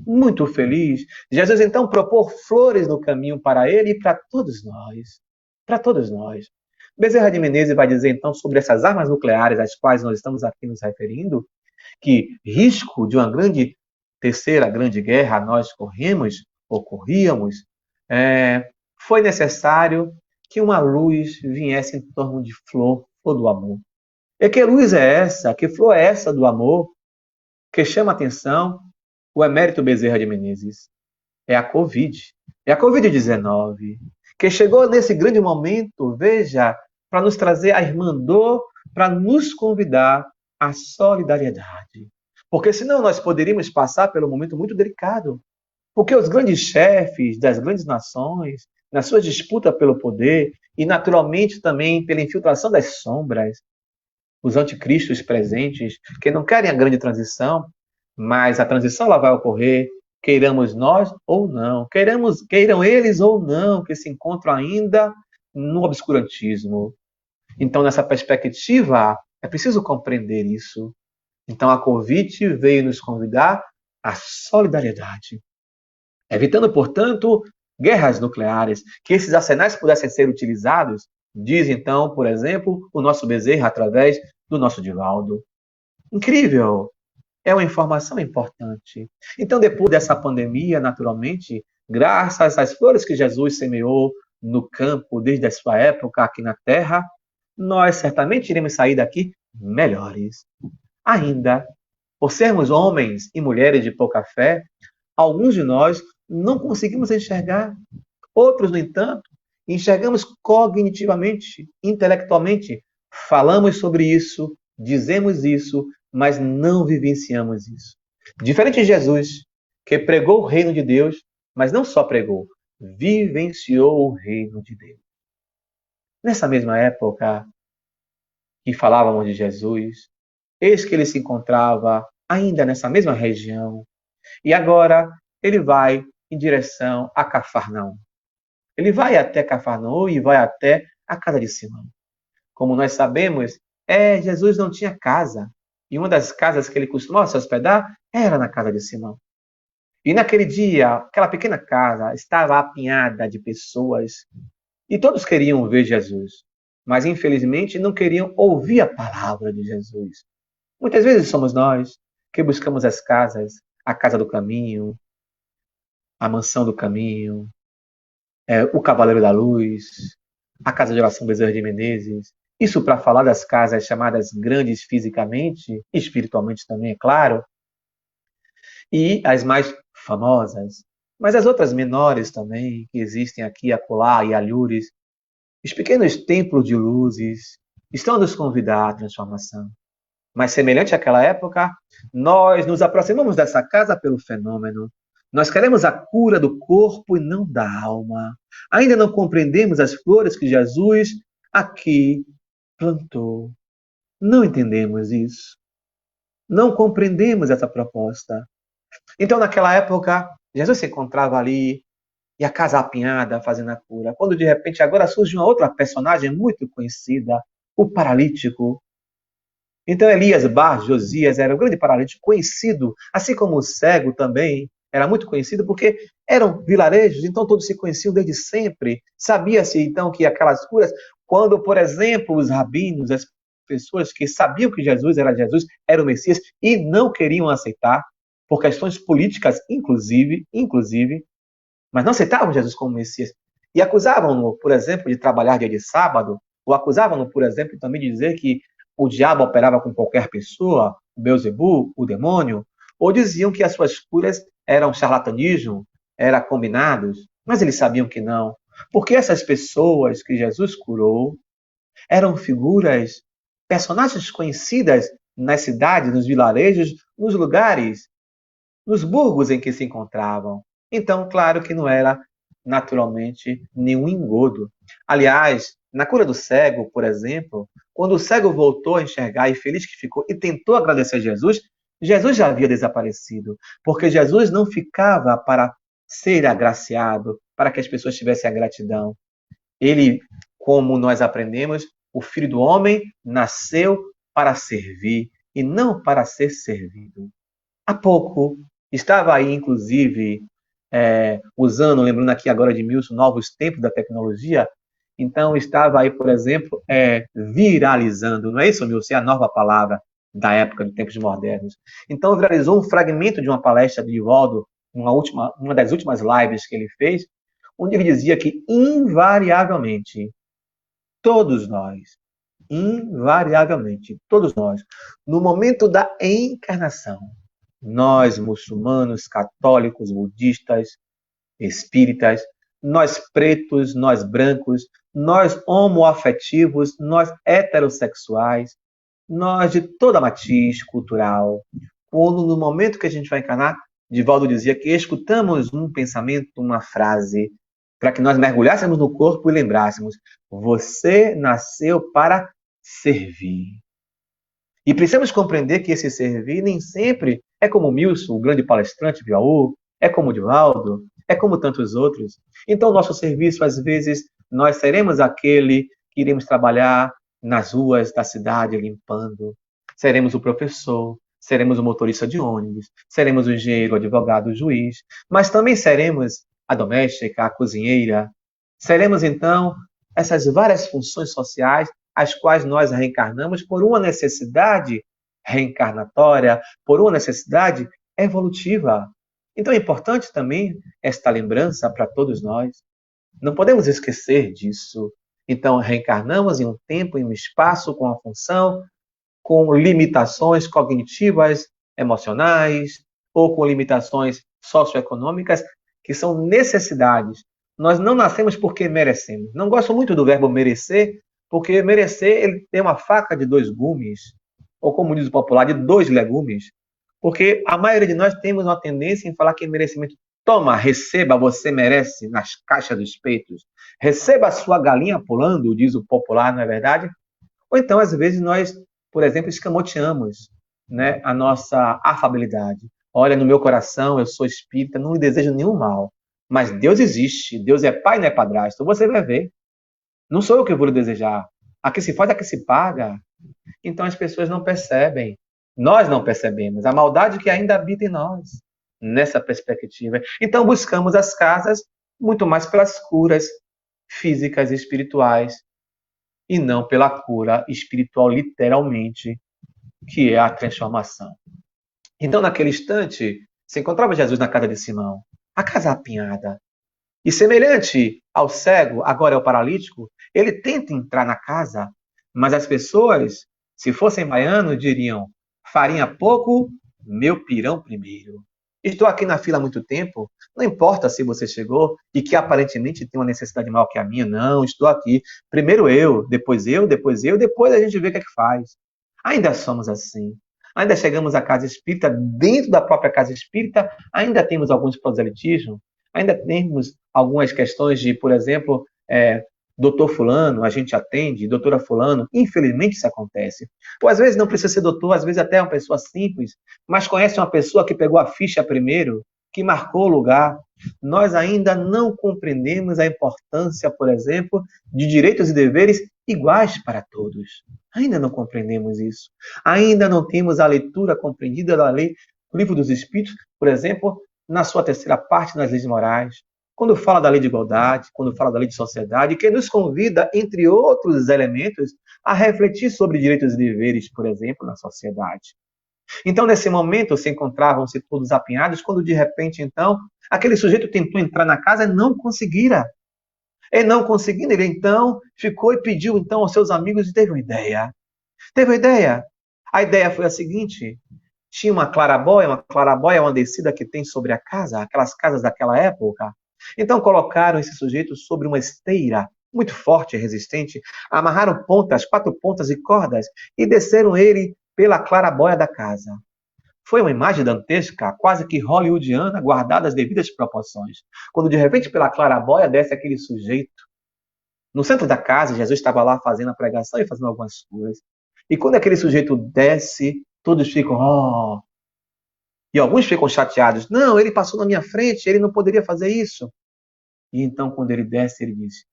muito feliz. Jesus então propôs flores no caminho para ele e para todos nós. Para todos nós. Bezerra de Menezes vai dizer então sobre essas armas nucleares às quais nós estamos aqui nos referindo, que risco de uma terceira grande guerra nós corríamos, foi necessário que uma luz viesse em torno de flor do amor. E que luz é essa, que flor é essa do amor que chama a atenção o emérito Bezerra de Menezes? É a Covid. É a Covid-19, que chegou nesse grande momento, veja, para nos trazer a irmandade, para nos convidar à solidariedade. Porque senão nós poderíamos passar pelo momento muito delicado. Porque os grandes chefes das grandes nações, na sua disputa pelo poder, e naturalmente também pela infiltração das sombras, os anticristos presentes, que não querem a grande transição, mas a transição ela vai ocorrer, queiramos nós ou não, queiram eles ou não, que se encontram ainda no obscurantismo. Então, nessa perspectiva, É preciso compreender isso. Então, a Covid veio nos convidar à solidariedade, evitando, portanto, guerras nucleares, que esses arsenais pudessem ser utilizados, diz então, por exemplo, o nosso Bezerra através do nosso Divaldo. Incrível! É uma informação importante. Então, depois dessa pandemia, naturalmente, graças às flores que Jesus semeou no campo desde a sua época aqui na terra, nós certamente iremos sair daqui melhores. Ainda, por sermos homens e mulheres de pouca fé, alguns de nós não conseguimos enxergar. Outros, no entanto, enxergamos cognitivamente, intelectualmente. Falamos sobre isso, dizemos isso, mas não vivenciamos isso. Diferente de Jesus, que pregou o reino de Deus, mas não só pregou, vivenciou o reino de Deus. Nessa mesma época que falávamos de Jesus, eis que ele se encontrava ainda nessa mesma região. E agora ele vai em direção a Cafarnaum. Ele vai até Cafarnaum e vai até a casa de Simão. Como nós sabemos, Jesus não tinha casa. E uma das casas que ele costumava se hospedar era na casa de Simão. E naquele dia, aquela pequena casa estava apinhada de pessoas. E todos queriam ver Jesus. Mas, infelizmente, não queriam ouvir a palavra de Jesus. Muitas vezes somos nós que buscamos as casas, a casa do caminho, a mansão do caminho, o Cavaleiro da Luz, a Casa de Oração Bezerra de Menezes. Isso para falar das casas chamadas grandes fisicamente, espiritualmente também, é claro, e as mais famosas. Mas as outras menores também, que existem aqui, acolá e alhures, os pequenos templos de luzes, estão a nos convidar à transformação. Mas semelhante àquela época, nós nos aproximamos dessa casa pelo fenômeno. Nós queremos a cura do corpo e não da alma. Ainda não compreendemos as flores que Jesus aqui plantou. Não entendemos isso. Não compreendemos essa proposta. Então, naquela época, Jesus se encontrava ali e a casa apinhada fazendo a cura. Quando, de repente, agora surge uma outra personagem muito conhecida, o paralítico. Então, Elias Bar Josias era um grande paralítico conhecido, assim como o cego também era muito conhecido, porque eram vilarejos, então todos se conheciam desde sempre. Sabia-se, então, que aquelas curas, quando, por exemplo, os rabinos, as pessoas que sabiam que Jesus, era o Messias, e não queriam aceitar, por questões políticas, inclusive, mas não aceitavam Jesus como Messias. E acusavam-no, por exemplo, de trabalhar dia de sábado, ou acusavam-no, por exemplo, também de dizer que o diabo operava com qualquer pessoa, o Beelzebub, o demônio, ou diziam que as suas curas eram charlatanismo, eram combinados, mas eles sabiam que não, porque essas pessoas que Jesus curou eram figuras, personagens conhecidas nas cidades, nos vilarejos, nos lugares, nos burgos em que se encontravam. Então, claro que não era, naturalmente, nenhum engodo. Aliás, na cura do cego, por exemplo, quando o cego voltou a enxergar e feliz que ficou e tentou agradecer a Jesus, Jesus já havia desaparecido, porque Jesus não ficava para ser agraciado, para que as pessoas tivessem a gratidão. Ele, como nós aprendemos, o Filho do Homem nasceu para servir e não para ser servido. Há pouco, estava aí, inclusive, usando, lembrando aqui agora de Milson, novos tempos da tecnologia, então estava aí, por exemplo, viralizando, não é isso, Milson? É a nova palavra da época, de tempos modernos. Então, viralizou um fragmento de uma palestra de Divaldo, uma das últimas lives que ele fez, onde ele dizia que, invariavelmente, todos nós, no momento da encarnação, nós, muçulmanos, católicos, budistas, espíritas, nós pretos, nós brancos, nós homoafetivos, nós heterossexuais, nós de toda matiz cultural. Quando no momento que a gente vai encarnar, Divaldo dizia que escutamos um pensamento, uma frase, para que nós mergulhássemos no corpo e lembrássemos: você nasceu para servir. E precisamos compreender que esse servir nem sempre é como Milson, o grande palestrante Biaú, é como Divaldo, é como tantos outros. Então, nosso serviço, às vezes, nós seremos aquele que iremos trabalhar nas ruas da cidade limpando. Seremos o professor, seremos o motorista de ônibus, seremos o engenheiro, o advogado, o juiz, mas também seremos a doméstica, a cozinheira. Seremos, então, essas várias funções sociais as quais nós reencarnamos por uma necessidade reencarnatória, por uma necessidade evolutiva. Então é importante também esta lembrança para todos nós. Não podemos esquecer disso. Então, reencarnamos em um tempo, em um espaço, com uma função, com limitações cognitivas, emocionais, ou com limitações socioeconômicas, que são necessidades. Nós não nascemos porque merecemos. Não gosto muito do verbo merecer, porque merecer ele tem uma faca de dois gumes, ou como diz o popular, de dois legumes. Porque a maioria de nós temos uma tendência em falar que merecimento. Toma, receba, você merece, nas caixas dos peitos. Receba a sua galinha pulando, diz o popular, não é verdade? Ou então, às vezes, nós, por exemplo, escamoteamos, né, a nossa afabilidade. Olha, no meu coração, eu sou espírita, não lhe desejo nenhum mal. Mas Deus existe, Deus é pai, não é padrasto. Você vai ver. Não sou eu que vou lhe desejar. A que se faz, a que se paga. Então as pessoas não percebem. Nós não percebemos a maldade que ainda habita em nós, nessa perspectiva. Então buscamos as casas muito mais pelas curas físicas e espirituais, e não pela cura espiritual, literalmente, que é a transformação. Então, naquele instante, se encontrava Jesus na casa de Simão, a casa apinhada. E semelhante ao cego, agora é o paralítico, ele tenta entrar na casa, mas as pessoas, se fossem baianos, diriam: farinha pouco, meu pirão primeiro. Estou aqui na fila há muito tempo, não importa se você chegou e que aparentemente tem uma necessidade maior que a minha, não, estou aqui. Primeiro eu, depois eu, depois eu, depois a gente vê o que é que faz. Ainda somos assim. Ainda chegamos à casa espírita, dentro da própria casa espírita, ainda temos alguns proselitismos, ainda temos algumas questões de, por exemplo, doutor fulano, a gente atende, doutora fulano, infelizmente isso acontece. Ou às vezes não precisa ser doutor, às vezes até é uma pessoa simples, mas conhece uma pessoa que pegou a ficha primeiro, que marcou o lugar. Nós ainda não compreendemos a importância, por exemplo, de direitos e deveres iguais para todos. Ainda não compreendemos isso. Ainda não temos a leitura compreendida da lei do Livro dos Espíritos, por exemplo, na sua terceira parte, nas leis morais. Quando fala da lei de igualdade, quando fala da lei de sociedade, que nos convida, entre outros elementos, a refletir sobre direitos e deveres, por exemplo, na sociedade. Então, nesse momento, se encontravam-se todos apinhados, quando de repente, então, aquele sujeito tentou entrar na casa e não conseguira. E não conseguindo, ele então ficou e pediu então aos seus amigos e teve uma ideia. Teve uma ideia. A ideia foi a seguinte: tinha uma clarabóia é uma descida que tem sobre a casa, aquelas casas daquela época. Então colocaram esse sujeito sobre uma esteira muito forte e resistente, amarraram pontas, 4 pontas e cordas e desceram ele pela clarabóia da casa. Foi uma imagem dantesca, quase que hollywoodiana, guardada as devidas proporções. Quando de repente pela clarabóia desce aquele sujeito. No centro da casa, Jesus estava lá fazendo a pregação e fazendo algumas coisas. E quando aquele sujeito desce, todos ficam, oh. E alguns ficam chateados. Não, ele passou na minha frente, ele não poderia fazer isso. E então, quando ele desce, ele disse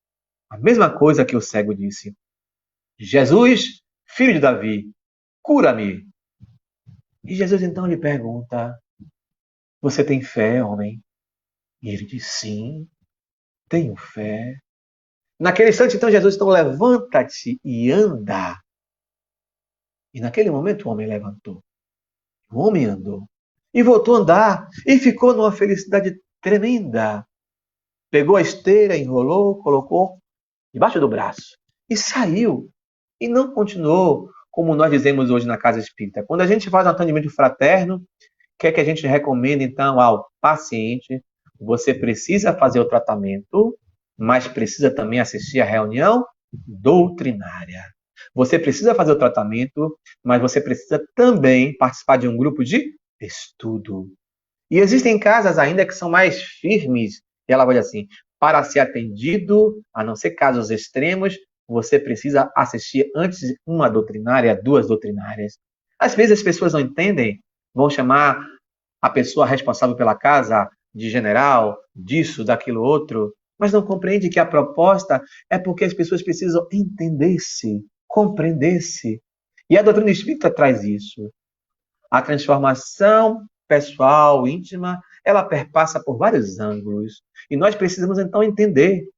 a mesma coisa que o cego disse: Jesus, filho de Davi, cura-me. E Jesus então lhe pergunta: você tem fé, homem? E ele diz: sim, tenho fé. Naquele instante, então, Jesus então levanta-te e anda. E naquele momento o homem levantou. O homem andou. E voltou a andar. E ficou numa felicidade tremenda. Pegou a esteira, enrolou, colocou debaixo do braço. E saiu. E não continuou, como nós dizemos hoje na casa espírita. Quando a gente faz um atendimento fraterno, quer que a gente recomenda, então, ao paciente: você precisa fazer o tratamento, mas precisa também assistir à reunião doutrinária. Você precisa fazer o tratamento, mas você precisa também participar de um grupo de estudo. E existem casas ainda que são mais firmes, e ela vai dizer assim: para ser atendido, a não ser casos extremos, você precisa assistir antes uma doutrinária, 2 doutrinárias. Às vezes as pessoas não entendem, vão chamar a pessoa responsável pela casa de general, disso, daquilo outro, mas não compreende que a proposta é porque as pessoas precisam entender-se compreendesse. E a doutrina espírita traz isso. A transformação pessoal, íntima, ela perpassa por vários ângulos. E nós precisamos, então, entender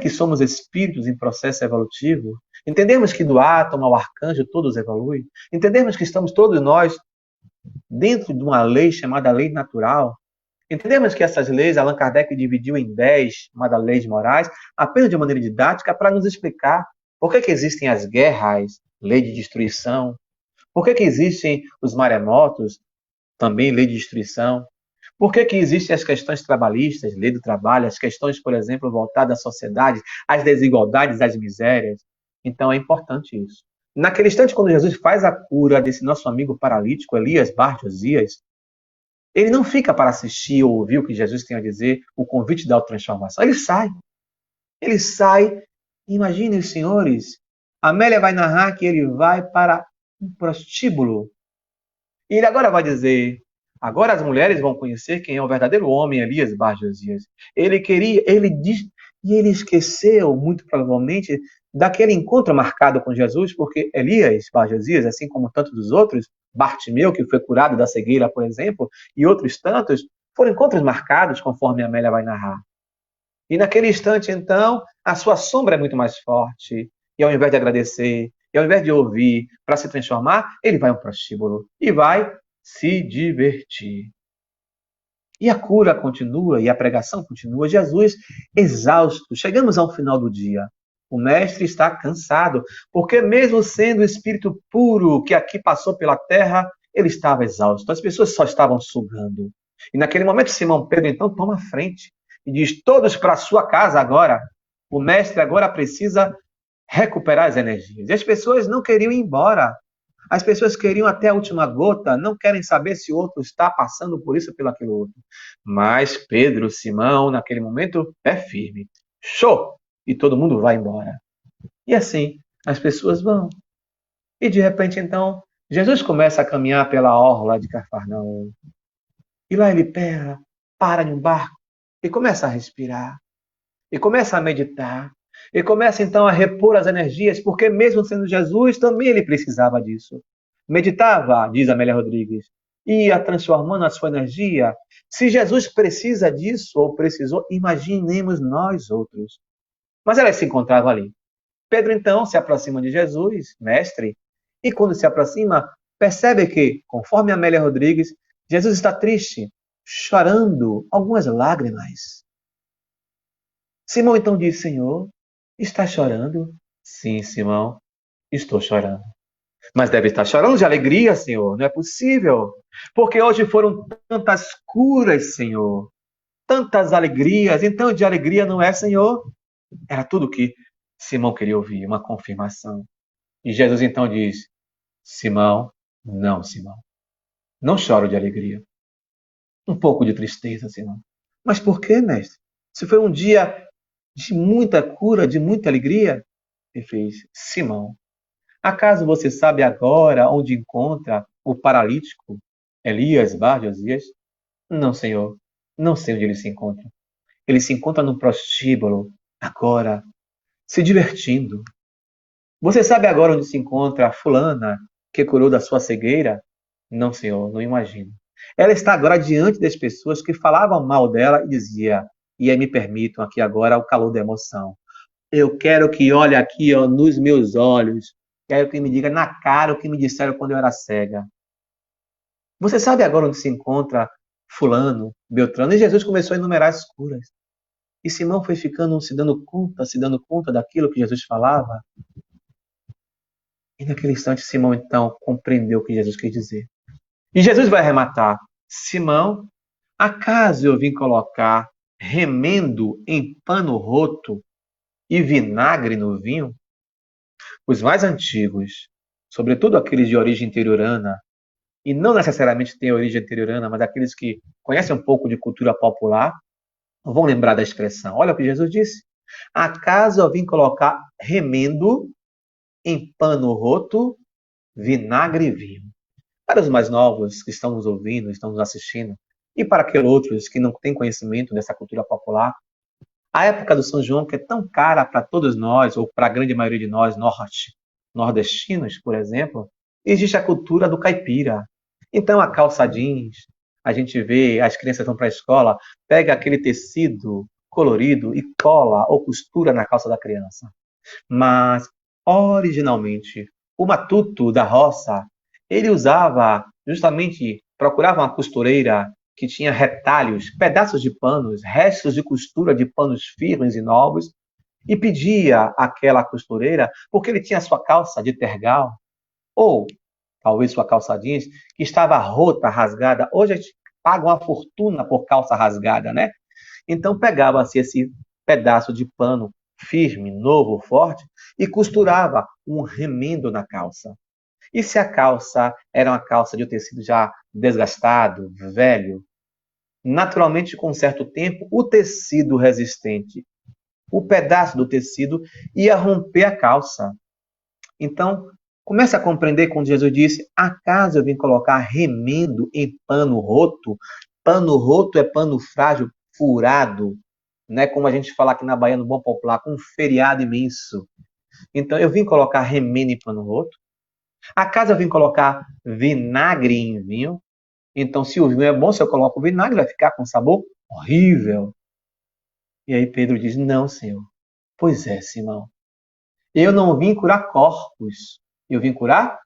que somos espíritos em processo evolutivo, entendermos que do átomo ao arcanjo todos evoluem, entendermos que estamos todos nós dentro de uma lei chamada lei natural, entendemos que essas leis, Allan Kardec dividiu em 10, chamadas leis morais, apenas de maneira didática, para nos explicar por que existem as guerras, lei de destruição, por que existem os maremotos, também lei de destruição, por que existem as questões trabalhistas, lei do trabalho, as questões, por exemplo, voltadas à sociedade, às desigualdades, às misérias. Então é importante isso. Naquele instante, quando Jesus faz a cura desse nosso amigo paralítico, Elias Bar Josias, ele não fica para assistir ou ouvir o que Jesus tem a dizer, o convite da autotransformação. Ele sai. Ele sai. Imaginem os senhores. Amélia vai narrar que ele vai para um prostíbulo. E ele agora vai dizer, agora as mulheres vão conhecer quem é o verdadeiro homem, Elias Bar Josias. Ele diz, e ele esqueceu, muito provavelmente, daquele encontro marcado com Jesus, porque Elias Bar Josias, assim como tantos dos outros, Bartimeu, que foi curado da cegueira, por exemplo, e outros tantos, foram encontros marcados, conforme a Amélia vai narrar. E naquele instante, então, a sua sombra é muito mais forte. E ao invés de agradecer, e ao invés de ouvir para se transformar, ele vai a um prostíbulo e vai se divertir. E a cura continua, e a pregação continua. Jesus, exausto, chegamos ao final do dia. O mestre está cansado, porque mesmo sendo o espírito puro que aqui passou pela terra, ele estava exausto. As pessoas só estavam sugando. E naquele momento, Simão Pedro, então, toma a frente e diz, todos para a sua casa agora. O mestre agora precisa recuperar as energias. E as pessoas não queriam ir embora. As pessoas queriam até a última gota, não querem saber se o outro está passando por isso ou pelo aquilo outro. Mas Pedro, Simão, naquele momento, é firme. Show! E todo mundo vai embora. E assim, as pessoas vão. E de repente, então, Jesus começa a caminhar pela orla de Cafarnaum. E lá ele para em um barco e começa a respirar. E começa a meditar. E começa então a repor as energias, porque mesmo sendo Jesus, também ele precisava disso. Meditava, diz Amélia Rodrigues, ia transformando a sua energia. Se Jesus precisa disso, ou precisou, imaginemos nós outros. Mas ela se encontrava ali. Pedro então se aproxima de Jesus, mestre, e quando se aproxima, percebe que, conforme Amélia Rodrigues, Jesus está triste, chorando algumas lágrimas. Simão então diz, Senhor, está chorando? Sim, Simão, estou chorando. Mas deve estar chorando de alegria, Senhor. Não é possível. Porque hoje foram tantas curas, Senhor. Tantas alegrias. Então, de alegria não é, Senhor? Era tudo que Simão queria ouvir, uma confirmação. E Jesus então diz, Simão, não, Simão. Não choro de alegria. Um pouco de tristeza, Simão. Mas por quê, mestre? Se foi um dia de muita cura, de muita alegria? Ele fez, Simão, acaso você sabe agora onde encontra o paralítico Elias Bar Josias? Não, Senhor. Não sei onde ele se encontra. Ele se encontra no prostíbulo, agora, se divertindo. Você sabe agora onde se encontra a fulana que curou da sua cegueira? Não, Senhor, não imagino. Ela está agora diante das pessoas que falavam mal dela e dizia, e aí me permitam aqui agora o calor da emoção. Eu quero que olhe aqui ó, nos meus olhos. Quero que me diga na cara o que me disseram quando eu era cega. Você sabe agora onde se encontra fulano, Beltrano? E Jesus começou a enumerar as curas. E Simão foi ficando se dando conta daquilo que Jesus falava. E naquele instante Simão então compreendeu o que Jesus quis dizer. E Jesus vai arrematar. Simão, acaso eu vim colocar remendo em pano roto e vinagre no vinho? Os mais antigos, sobretudo aqueles de origem interiorana, e não necessariamente têm origem interiorana, mas aqueles que conhecem um pouco de cultura popular, vão lembrar da expressão. Olha o que Jesus disse. Acaso eu vim colocar remendo em pano roto, vinagre e vinho? Para os mais novos que estão nos ouvindo, estão nos assistindo, e para aqueles outros que não têm conhecimento dessa cultura popular, A época do São João, que é tão cara para todos nós, ou para a grande maioria de nós, nordestinos, por exemplo, existe a cultura do caipira. Então, a calça jeans, a gente vê, as crianças vão para a escola, pega aquele tecido colorido e cola ou costura na calça da criança. Mas, originalmente, o matuto da roça, ele usava justamente, procurava uma costureira que tinha retalhos, pedaços de panos, restos de costura de panos firmes e novos, e pedia àquela costureira, porque ele tinha sua calça de tergal, ou talvez sua calça jeans, que estava rota, rasgada. Hoje a gente paga uma fortuna por calça rasgada, né? Então pegava-se esse pedaço de pano firme, novo, forte, e costurava um remendo na calça. E se a calça era uma calça de um tecido já desgastado, velho, naturalmente, com um certo tempo, o tecido resistente, o pedaço do tecido ia romper a calça. Então, comece a compreender quando Jesus disse: acaso eu vim colocar remendo em pano roto? Pano roto é pano frágil, furado, né? Como a gente fala aqui na Bahia, no bom popular, com um feriado imenso. Então, eu vim colocar remendo em pano roto? Acaso eu vim colocar vinagre em vinho? Então, se o vinho é bom, se eu coloco vinagre, vai ficar com sabor horrível. E aí Pedro diz: não, Senhor. Pois é, Simão. Eu não vim curar corpos, eu vim curar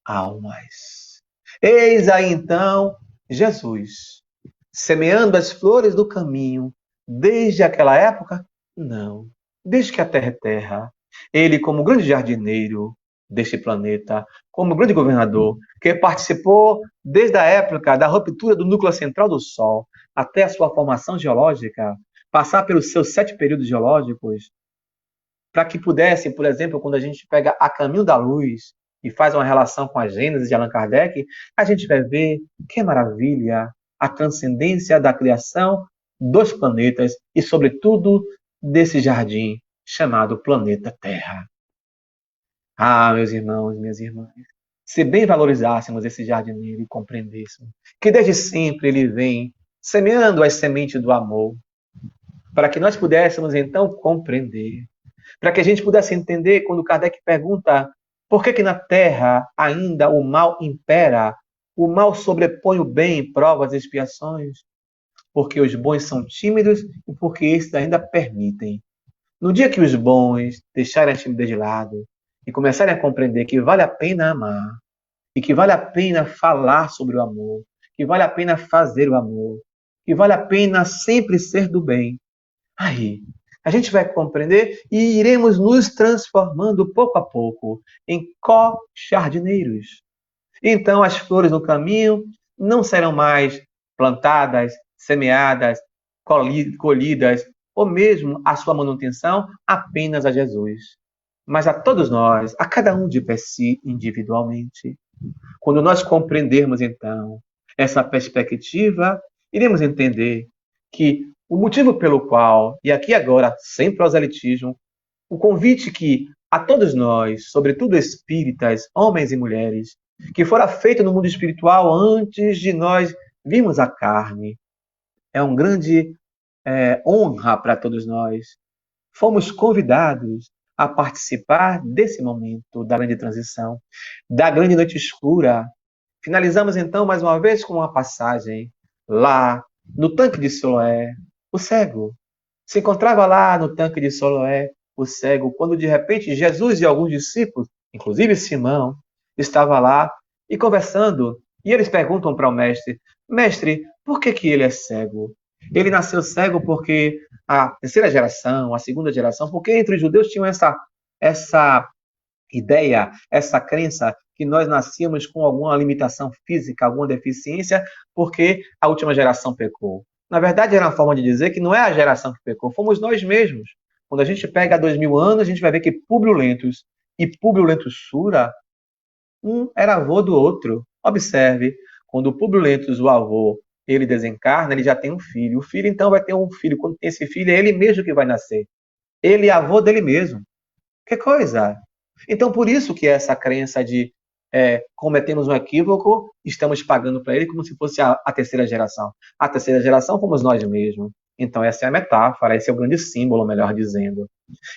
almas. Eis aí então Jesus, semeando as flores do caminho, desde aquela época? Não, desde que a terra é terra. Ele, como grande jardineiro deste planeta, como grande governador, que participou desde a época da ruptura do núcleo central do Sol até a sua formação geológica, passar pelos seus 7 períodos geológicos, para que pudesse, por exemplo, quando a gente pega A Caminho da Luz e faz uma relação com a Gênesis de Allan Kardec, a gente vai ver que maravilha a transcendência da criação dos planetas e, sobretudo, desse jardim chamado planeta Terra. Ah, meus irmãos, minhas irmãs, se bem valorizássemos esse jardineiro e compreendêssemos que desde sempre ele vem semeando as sementes do amor, para que nós pudéssemos então compreender, para que a gente pudesse entender quando Kardec pergunta por que na Terra ainda o mal impera, o mal sobrepõe o bem em provas e expiações, porque os bons são tímidos e porque esses ainda permitem. No dia que os bons deixarem a timidez de lado e começarem a compreender que vale a pena amar e que vale a pena falar sobre o amor, que vale a pena fazer o amor, que vale a pena sempre ser do bem, aí a gente vai compreender e iremos nos transformando pouco a pouco em co-jardineiros. Então as flores no caminho não serão mais plantadas, semeadas, colhidas, ou mesmo a sua manutenção apenas a Jesus, mas a todos nós, a cada um de per si individualmente. Quando nós compreendermos, então, essa perspectiva, iremos entender que o motivo pelo qual, e aqui agora, sem proselitismo, o convite que a todos nós, sobretudo espíritas, homens e mulheres, que fora feito no mundo espiritual antes de nós virmos a carne, é um grande honra para todos nós. Fomos convidados a participar desse momento da grande transição, da grande noite escura. Finalizamos então mais uma vez com uma passagem lá no tanque de Siloé, o cego. Se encontrava lá no tanque de Siloé, o cego, quando de repente Jesus e alguns discípulos, inclusive Simão, estava lá e conversando. E eles perguntam para o mestre: mestre, por que ele é cego? Ele nasceu cego porque a terceira geração, a segunda geração, porque entre os judeus tinham essa ideia, essa crença que nós nascíamos com alguma limitação física, alguma deficiência, porque a última geração pecou. Na verdade, era uma forma de dizer que não é a geração que pecou, fomos nós mesmos. Quando a gente pega 2000 anos, a gente vai ver que Públio Lentus e Públio Lentus Sura, um era avô do outro. Observe, quando o Públio Lentus, o avô, ele desencarna, ele já tem um filho. O filho, então, vai ter um filho. Quando tem esse filho, é ele mesmo que vai nascer. Ele é avô dele mesmo. Que coisa! Então, por isso que essa crença de cometemos um equívoco, estamos pagando para ele como se fosse a terceira geração. A terceira geração fomos nós mesmos. Então, essa é a metáfora, esse é o grande símbolo, melhor dizendo.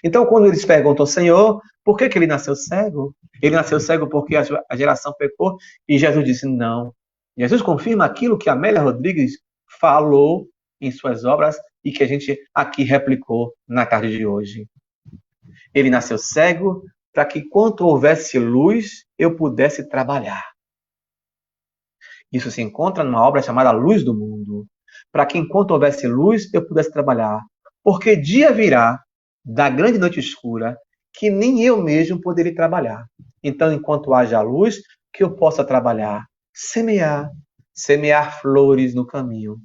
Então, quando eles perguntam, Senhor, por que ele nasceu cego? Ele nasceu cego porque a geração pecou? E Jesus disse, não. Jesus confirma aquilo que Amélia Rodrigues falou em suas obras e que a gente aqui replicou na tarde de hoje. Ele nasceu cego para que, enquanto houvesse luz, eu pudesse trabalhar. Isso se encontra numa obra chamada Luz do Mundo. Para que, enquanto houvesse luz, eu pudesse trabalhar. Porque dia virá da grande noite escura que nem eu mesmo poderei trabalhar. Então, enquanto haja luz, que eu possa trabalhar, semear flores no caminho.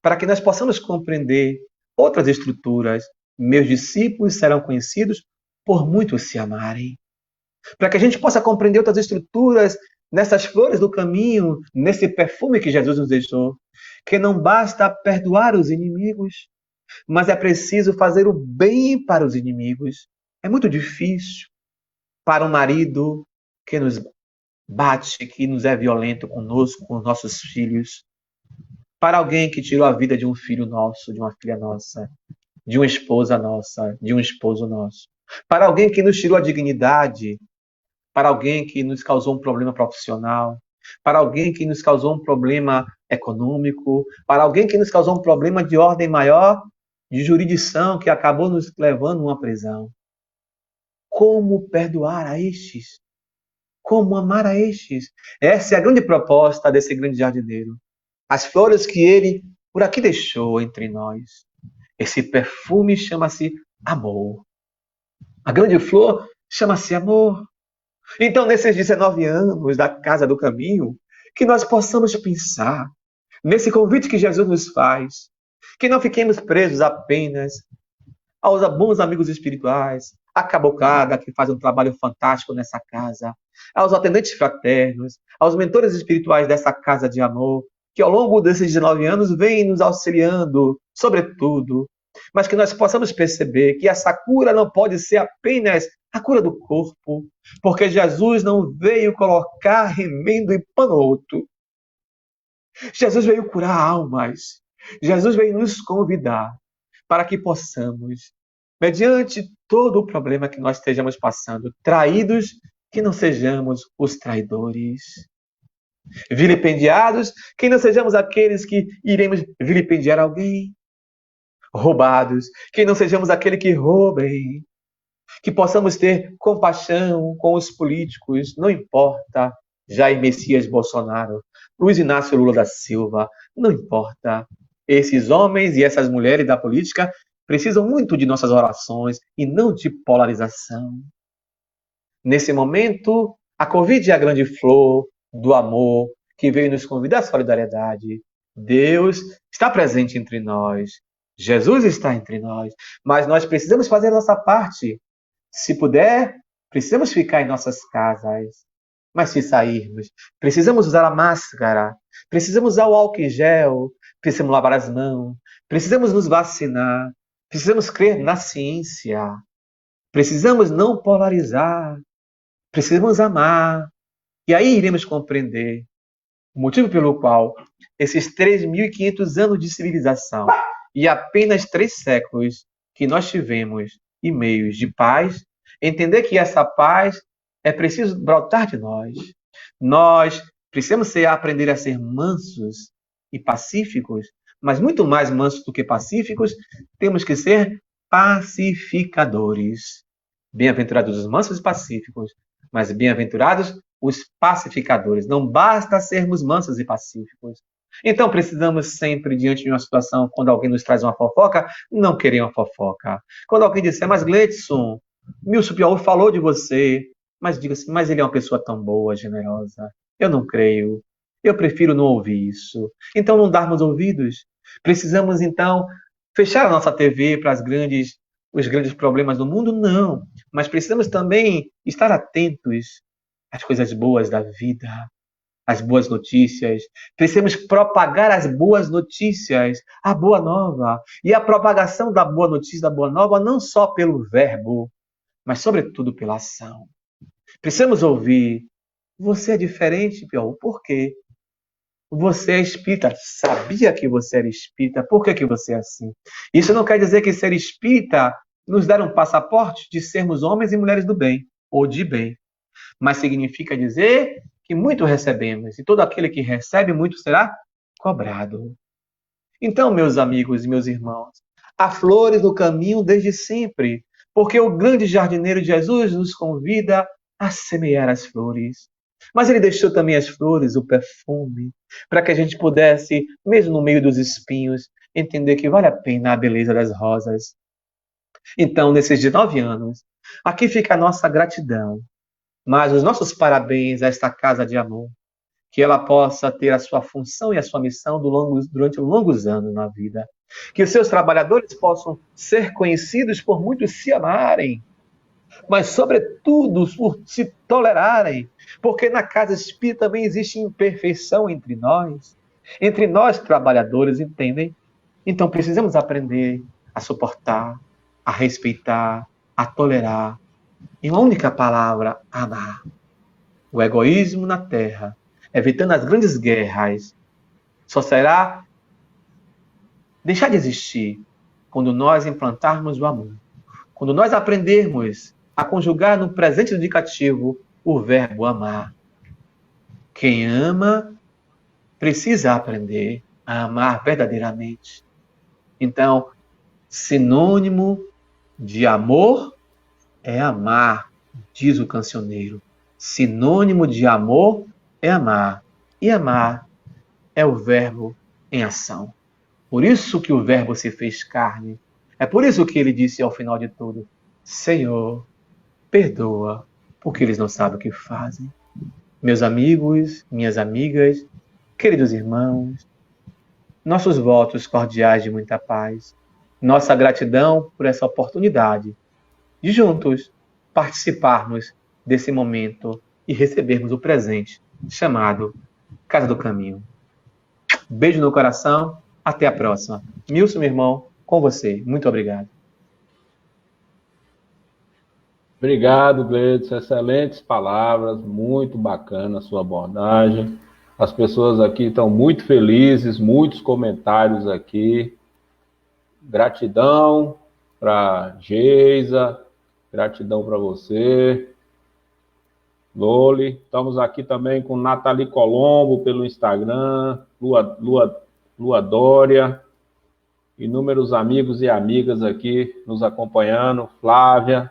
Para que nós possamos compreender outras estruturas, meus discípulos serão conhecidos por muitos se amarem. Para que a gente possa compreender outras estruturas nessas flores do caminho, nesse perfume que Jesus nos deixou, que não basta perdoar os inimigos, mas é preciso fazer o bem para os inimigos. É muito difícil para um marido que nos bate, que nos é violento conosco, com os nossos filhos, para alguém que tirou a vida de um filho nosso, de uma filha nossa, de uma esposa nossa, de um esposo nosso, para alguém que nos tirou a dignidade, para alguém que nos causou um problema profissional, para alguém que nos causou um problema econômico, para alguém que nos causou um problema de ordem maior, de jurisdição, que acabou nos levando a uma prisão. Como perdoar a estes? Como amar a estes? Essa é a grande proposta desse grande jardineiro. As flores que ele por aqui deixou entre nós. Esse perfume chama-se amor. A grande flor chama-se amor. Então, nesses 19 anos da Casa do Caminho, que nós possamos pensar nesse convite que Jesus nos faz, que não fiquemos presos apenas aos bons amigos espirituais, à cabocada que faz um trabalho fantástico nessa casa, aos atendentes fraternos, aos mentores espirituais dessa casa de amor, que ao longo desses 19 anos vêm nos auxiliando, sobretudo, mas que nós possamos perceber que essa cura não pode ser apenas a cura do corpo, porque Jesus não veio colocar remendo e panoto. Jesus veio curar almas. Jesus veio nos convidar para que possamos, mediante todo o problema que nós estejamos passando, traídos, que não sejamos os traidores. Vilipendiados, que não sejamos aqueles que iremos vilipendiar alguém. Roubados, que não sejamos aqueles que roubem. Que possamos ter compaixão com os políticos, não importa Jair Messias Bolsonaro, Luiz Inácio Lula da Silva, não importa. Esses homens e essas mulheres da política precisam muito de nossas orações e não de polarização. Nesse momento, a Covid é a grande flor do amor que veio nos convidar à solidariedade. Deus está presente entre nós. Jesus está entre nós. Mas nós precisamos fazer a nossa parte. Se puder, precisamos ficar em nossas casas. Mas se sairmos, precisamos usar a máscara, precisamos usar o álcool em gel, precisamos lavar as mãos, precisamos nos vacinar, precisamos crer na ciência, precisamos não polarizar, precisamos amar. E aí iremos compreender o motivo pelo qual esses 3.500 anos de civilização e apenas 3 séculos que nós tivemos e meios de paz, entender que essa paz é preciso brotar de nós. Nós precisamos aprender a ser mansos e pacíficos, mas muito mais mansos do que pacíficos, temos que ser pacificadores. Bem-aventurados os mansos e pacíficos, mas bem-aventurados os pacificadores. Não basta sermos mansos e pacíficos. Então precisamos sempre, diante de uma situação, quando alguém nos traz uma fofoca, não querer uma fofoca. Quando alguém disser, mas Gleidson, Milson Piauí falou de você, mas diga assim, mas ele é uma pessoa tão boa, generosa. Eu não creio. Eu prefiro não ouvir isso. Então não darmos ouvidos. Precisamos, então, fechar a nossa TV para os grandes problemas do mundo? Não. Mas precisamos também estar atentos às coisas boas da vida, às boas notícias. Precisamos propagar as boas notícias, a boa nova. E a propagação da boa notícia, da boa nova, não só pelo verbo, mas sobretudo pela ação. Precisamos ouvir, você é diferente, Piauí, por quê? Você é espírita. Sabia que você era espírita. Por que você é assim? Isso não quer dizer que ser espírita nos dá um passaporte de sermos homens e mulheres do bem, ou de bem. Mas significa dizer que muito recebemos, e todo aquele que recebe, muito será cobrado. Então, meus amigos e meus irmãos, há flores no caminho desde sempre, porque o grande jardineiro Jesus nos convida a semear as flores. Mas ele deixou também as flores, o perfume, para que a gente pudesse, mesmo no meio dos espinhos, entender que vale a pena a beleza das rosas. Então, nesses 19 anos, aqui fica a nossa gratidão, mas os nossos parabéns a esta casa de amor, que ela possa ter a sua função e a sua missão durante longos anos na vida. Que os seus trabalhadores possam ser conhecidos por muitos se amarem, mas, sobretudo, por se tolerarem, porque na casa espírita também existe imperfeição entre nós trabalhadores, entendem? Então precisamos aprender a suportar, a respeitar, a tolerar. Em uma única palavra, amar. O egoísmo na terra, evitando as grandes guerras, só será deixar de existir quando nós implantarmos o amor. Quando nós aprendermos a conjugar no presente indicativo o verbo amar. Quem ama precisa aprender a amar verdadeiramente. Então, sinônimo de amor é amar, diz o cancioneiro. Sinônimo de amor é amar. E amar é o verbo em ação. Por isso que o verbo se fez carne. É por isso que ele disse ao final de tudo: Senhor, perdoa, porque eles não sabem o que fazem. Meus amigos, minhas amigas, queridos irmãos, nossos votos cordiais de muita paz, nossa gratidão por essa oportunidade de juntos participarmos desse momento e recebermos o presente chamado Casa do Caminho. Beijo no coração, até a próxima. Milson, meu irmão, com você. Muito obrigado.
Obrigado, Gleidson. Excelentes palavras, muito bacana a sua abordagem. As pessoas aqui estão muito felizes, muitos comentários aqui. Gratidão para Geisa, gratidão para você, Loli. Estamos aqui também com Nathalie Colombo pelo Instagram, Lua Dória, inúmeros amigos e amigas aqui nos acompanhando, Flávia,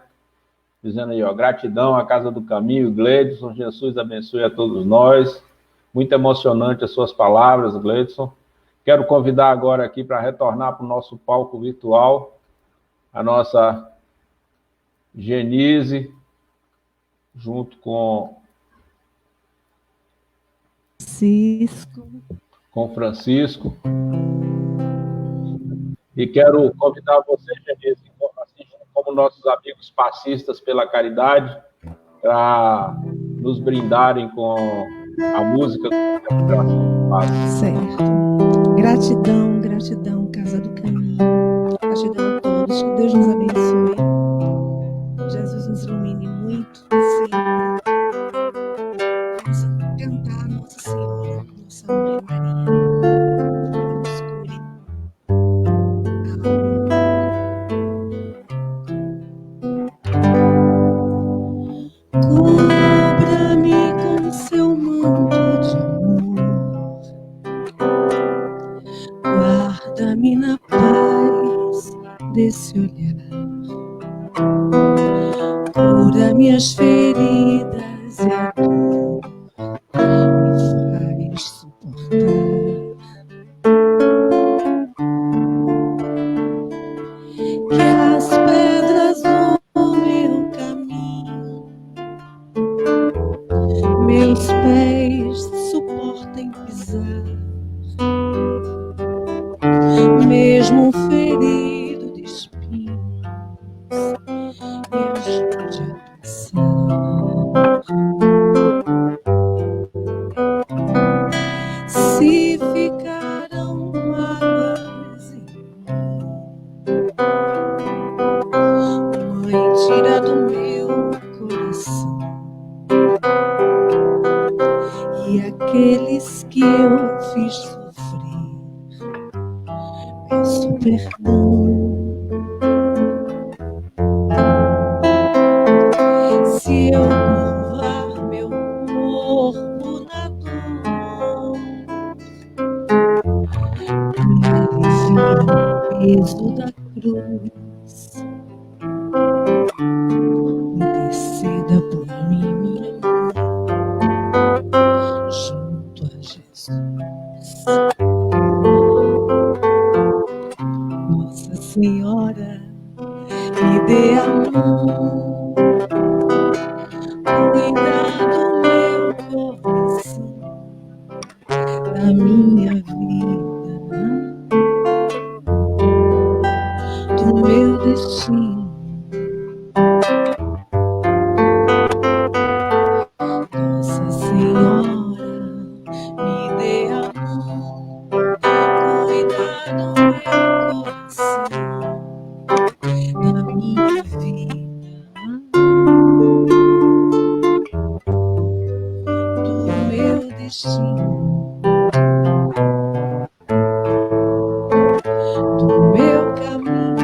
dizendo aí, ó, gratidão à Casa do Caminho, Gleidson, Jesus abençoe a todos nós. Muito emocionante as suas palavras, Gleidson. Quero convidar agora aqui para retornar para o nosso palco virtual a nossa Genise, junto com Francisco. E quero convidar você, Genise, assim como nossos amigos passistas pela caridade, para nos brindarem com a música do coração do Paz.
Certo. Gratidão, gratidão, Casa do Caminho. Gratidão a todos. Que Deus nos abençoe. Jesus nos ilumine muito sempre. Vamos cantar Nossa Senhora, Nossa Mãe Maria. Nos cure. Cubra-me com seu manto de amor, guarda-me na paz desse olhar, cura minhas feridas e a dor me faz suportar. Que as pedras do meu caminho meus pés suportem pisar, mesmo ferido de espinhos, me ajude a passar. Se ficaram mágoas em mim, Mãe, tira do meu coração. E aqueles que eu peço perdão. Se eu curvar meu corpo na dor, me alivia o peso da cruz. Interceda por mim, minha mãe, junto a Jesus. Nossa Senhora, me dê a mão, cuidar do meu coração, da minha vida, do meu destino. Nossa Senhora, me dê a mão, cuidar do meu coração, da minha vida, do meu destino, do meu caminho,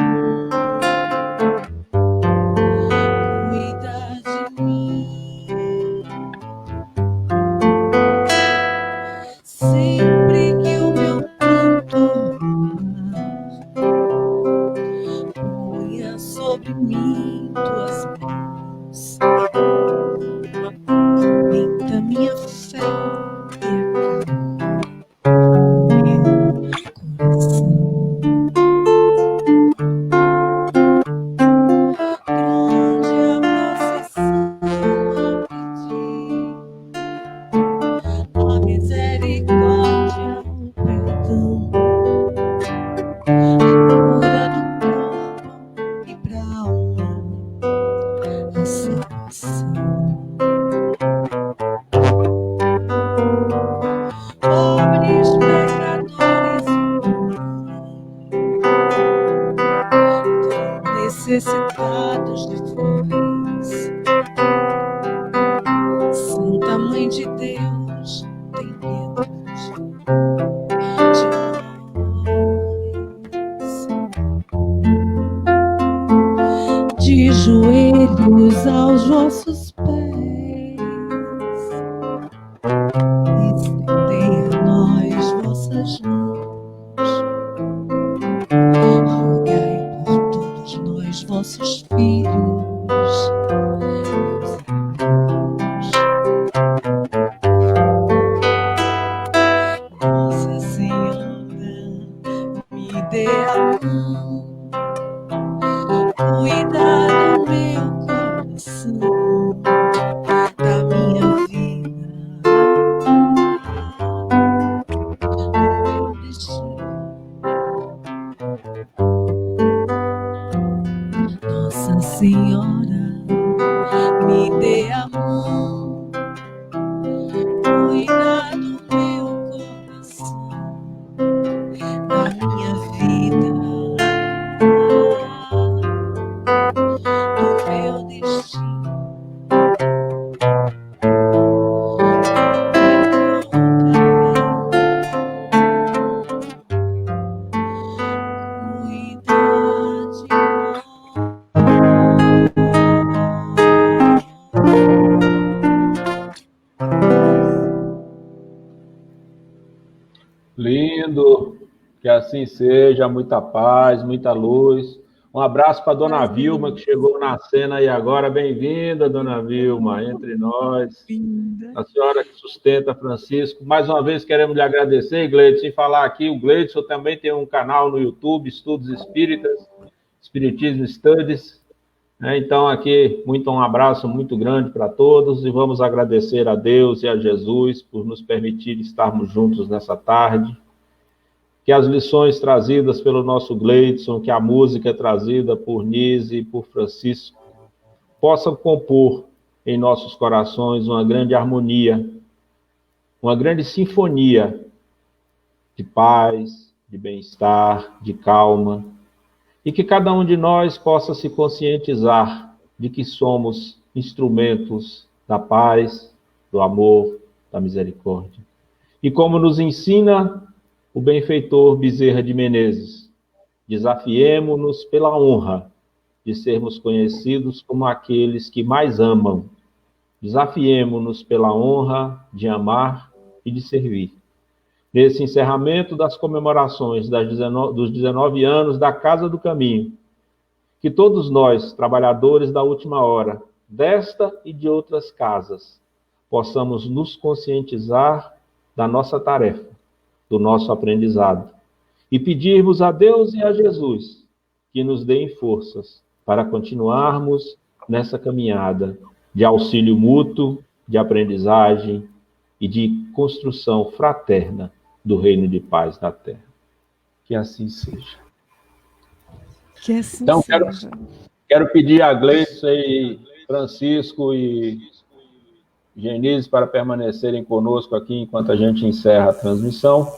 cuida de mim. Sempre que o meu pranto rolar, ponha sobre mim tuas mãos, aumenta minha fé e acalma meu coração. Grande a procissão a pedir, a misericórdia, o perdão, cura do corpo e pra alma, a salvação. Pobres pecadores tão necessitados de vós, Santa Mãe de Deus, tem piedade de nós. De joelhos aos vossos pés, estendei a nós vossas mãos, rogai por todos nós, vossos filhos, meus irmãos. Nossa Senhora, me dê a mão, cuida do meu coração, da minha vida, do meu destino. Nossa Senhora, me dê a mão, cuida do meu coração, da minha vida, do meu destino.
Lindo, que assim seja, muita paz, muita luz. Um abraço para a dona Vilma, que chegou na cena e agora. Bem-vinda, dona Vilma, entre nós. A senhora que sustenta Francisco. Mais uma vez queremos lhe agradecer, Gleidson, e falar aqui, o Gleidson também tem um canal no YouTube, Estudos Espíritas, Espiritismo Studies. Então, aqui, um abraço muito grande para todos e vamos agradecer a Deus e a Jesus por nos permitir estarmos juntos nessa tarde. Que as lições trazidas pelo nosso Gleidson, que a música trazida por Nise e por Francisco, possam compor em nossos corações uma grande harmonia, uma grande sinfonia de paz, de bem-estar, de calma, e que cada um de nós possa se conscientizar de que somos instrumentos da paz, do amor, da misericórdia. E como nos ensina o benfeitor Bezerra de Menezes, Desafiemo-nos pela honra de sermos conhecidos como aqueles que mais amam. Desafiemo-nos pela honra de amar e de servir. Nesse encerramento das comemorações dos 19 anos da Casa do Caminho, que todos nós, trabalhadores da última hora, desta e de outras casas, possamos nos conscientizar da nossa tarefa, do nosso aprendizado, e pedirmos a Deus e a Jesus que nos deem forças para continuarmos nessa caminhada de auxílio mútuo, de aprendizagem e de construção fraterna do reino de paz na terra. Que assim seja.
Que assim
então,
seja.
Quero pedir a Gleice e Francisco e Genise para permanecerem conosco aqui enquanto a gente encerra a transmissão.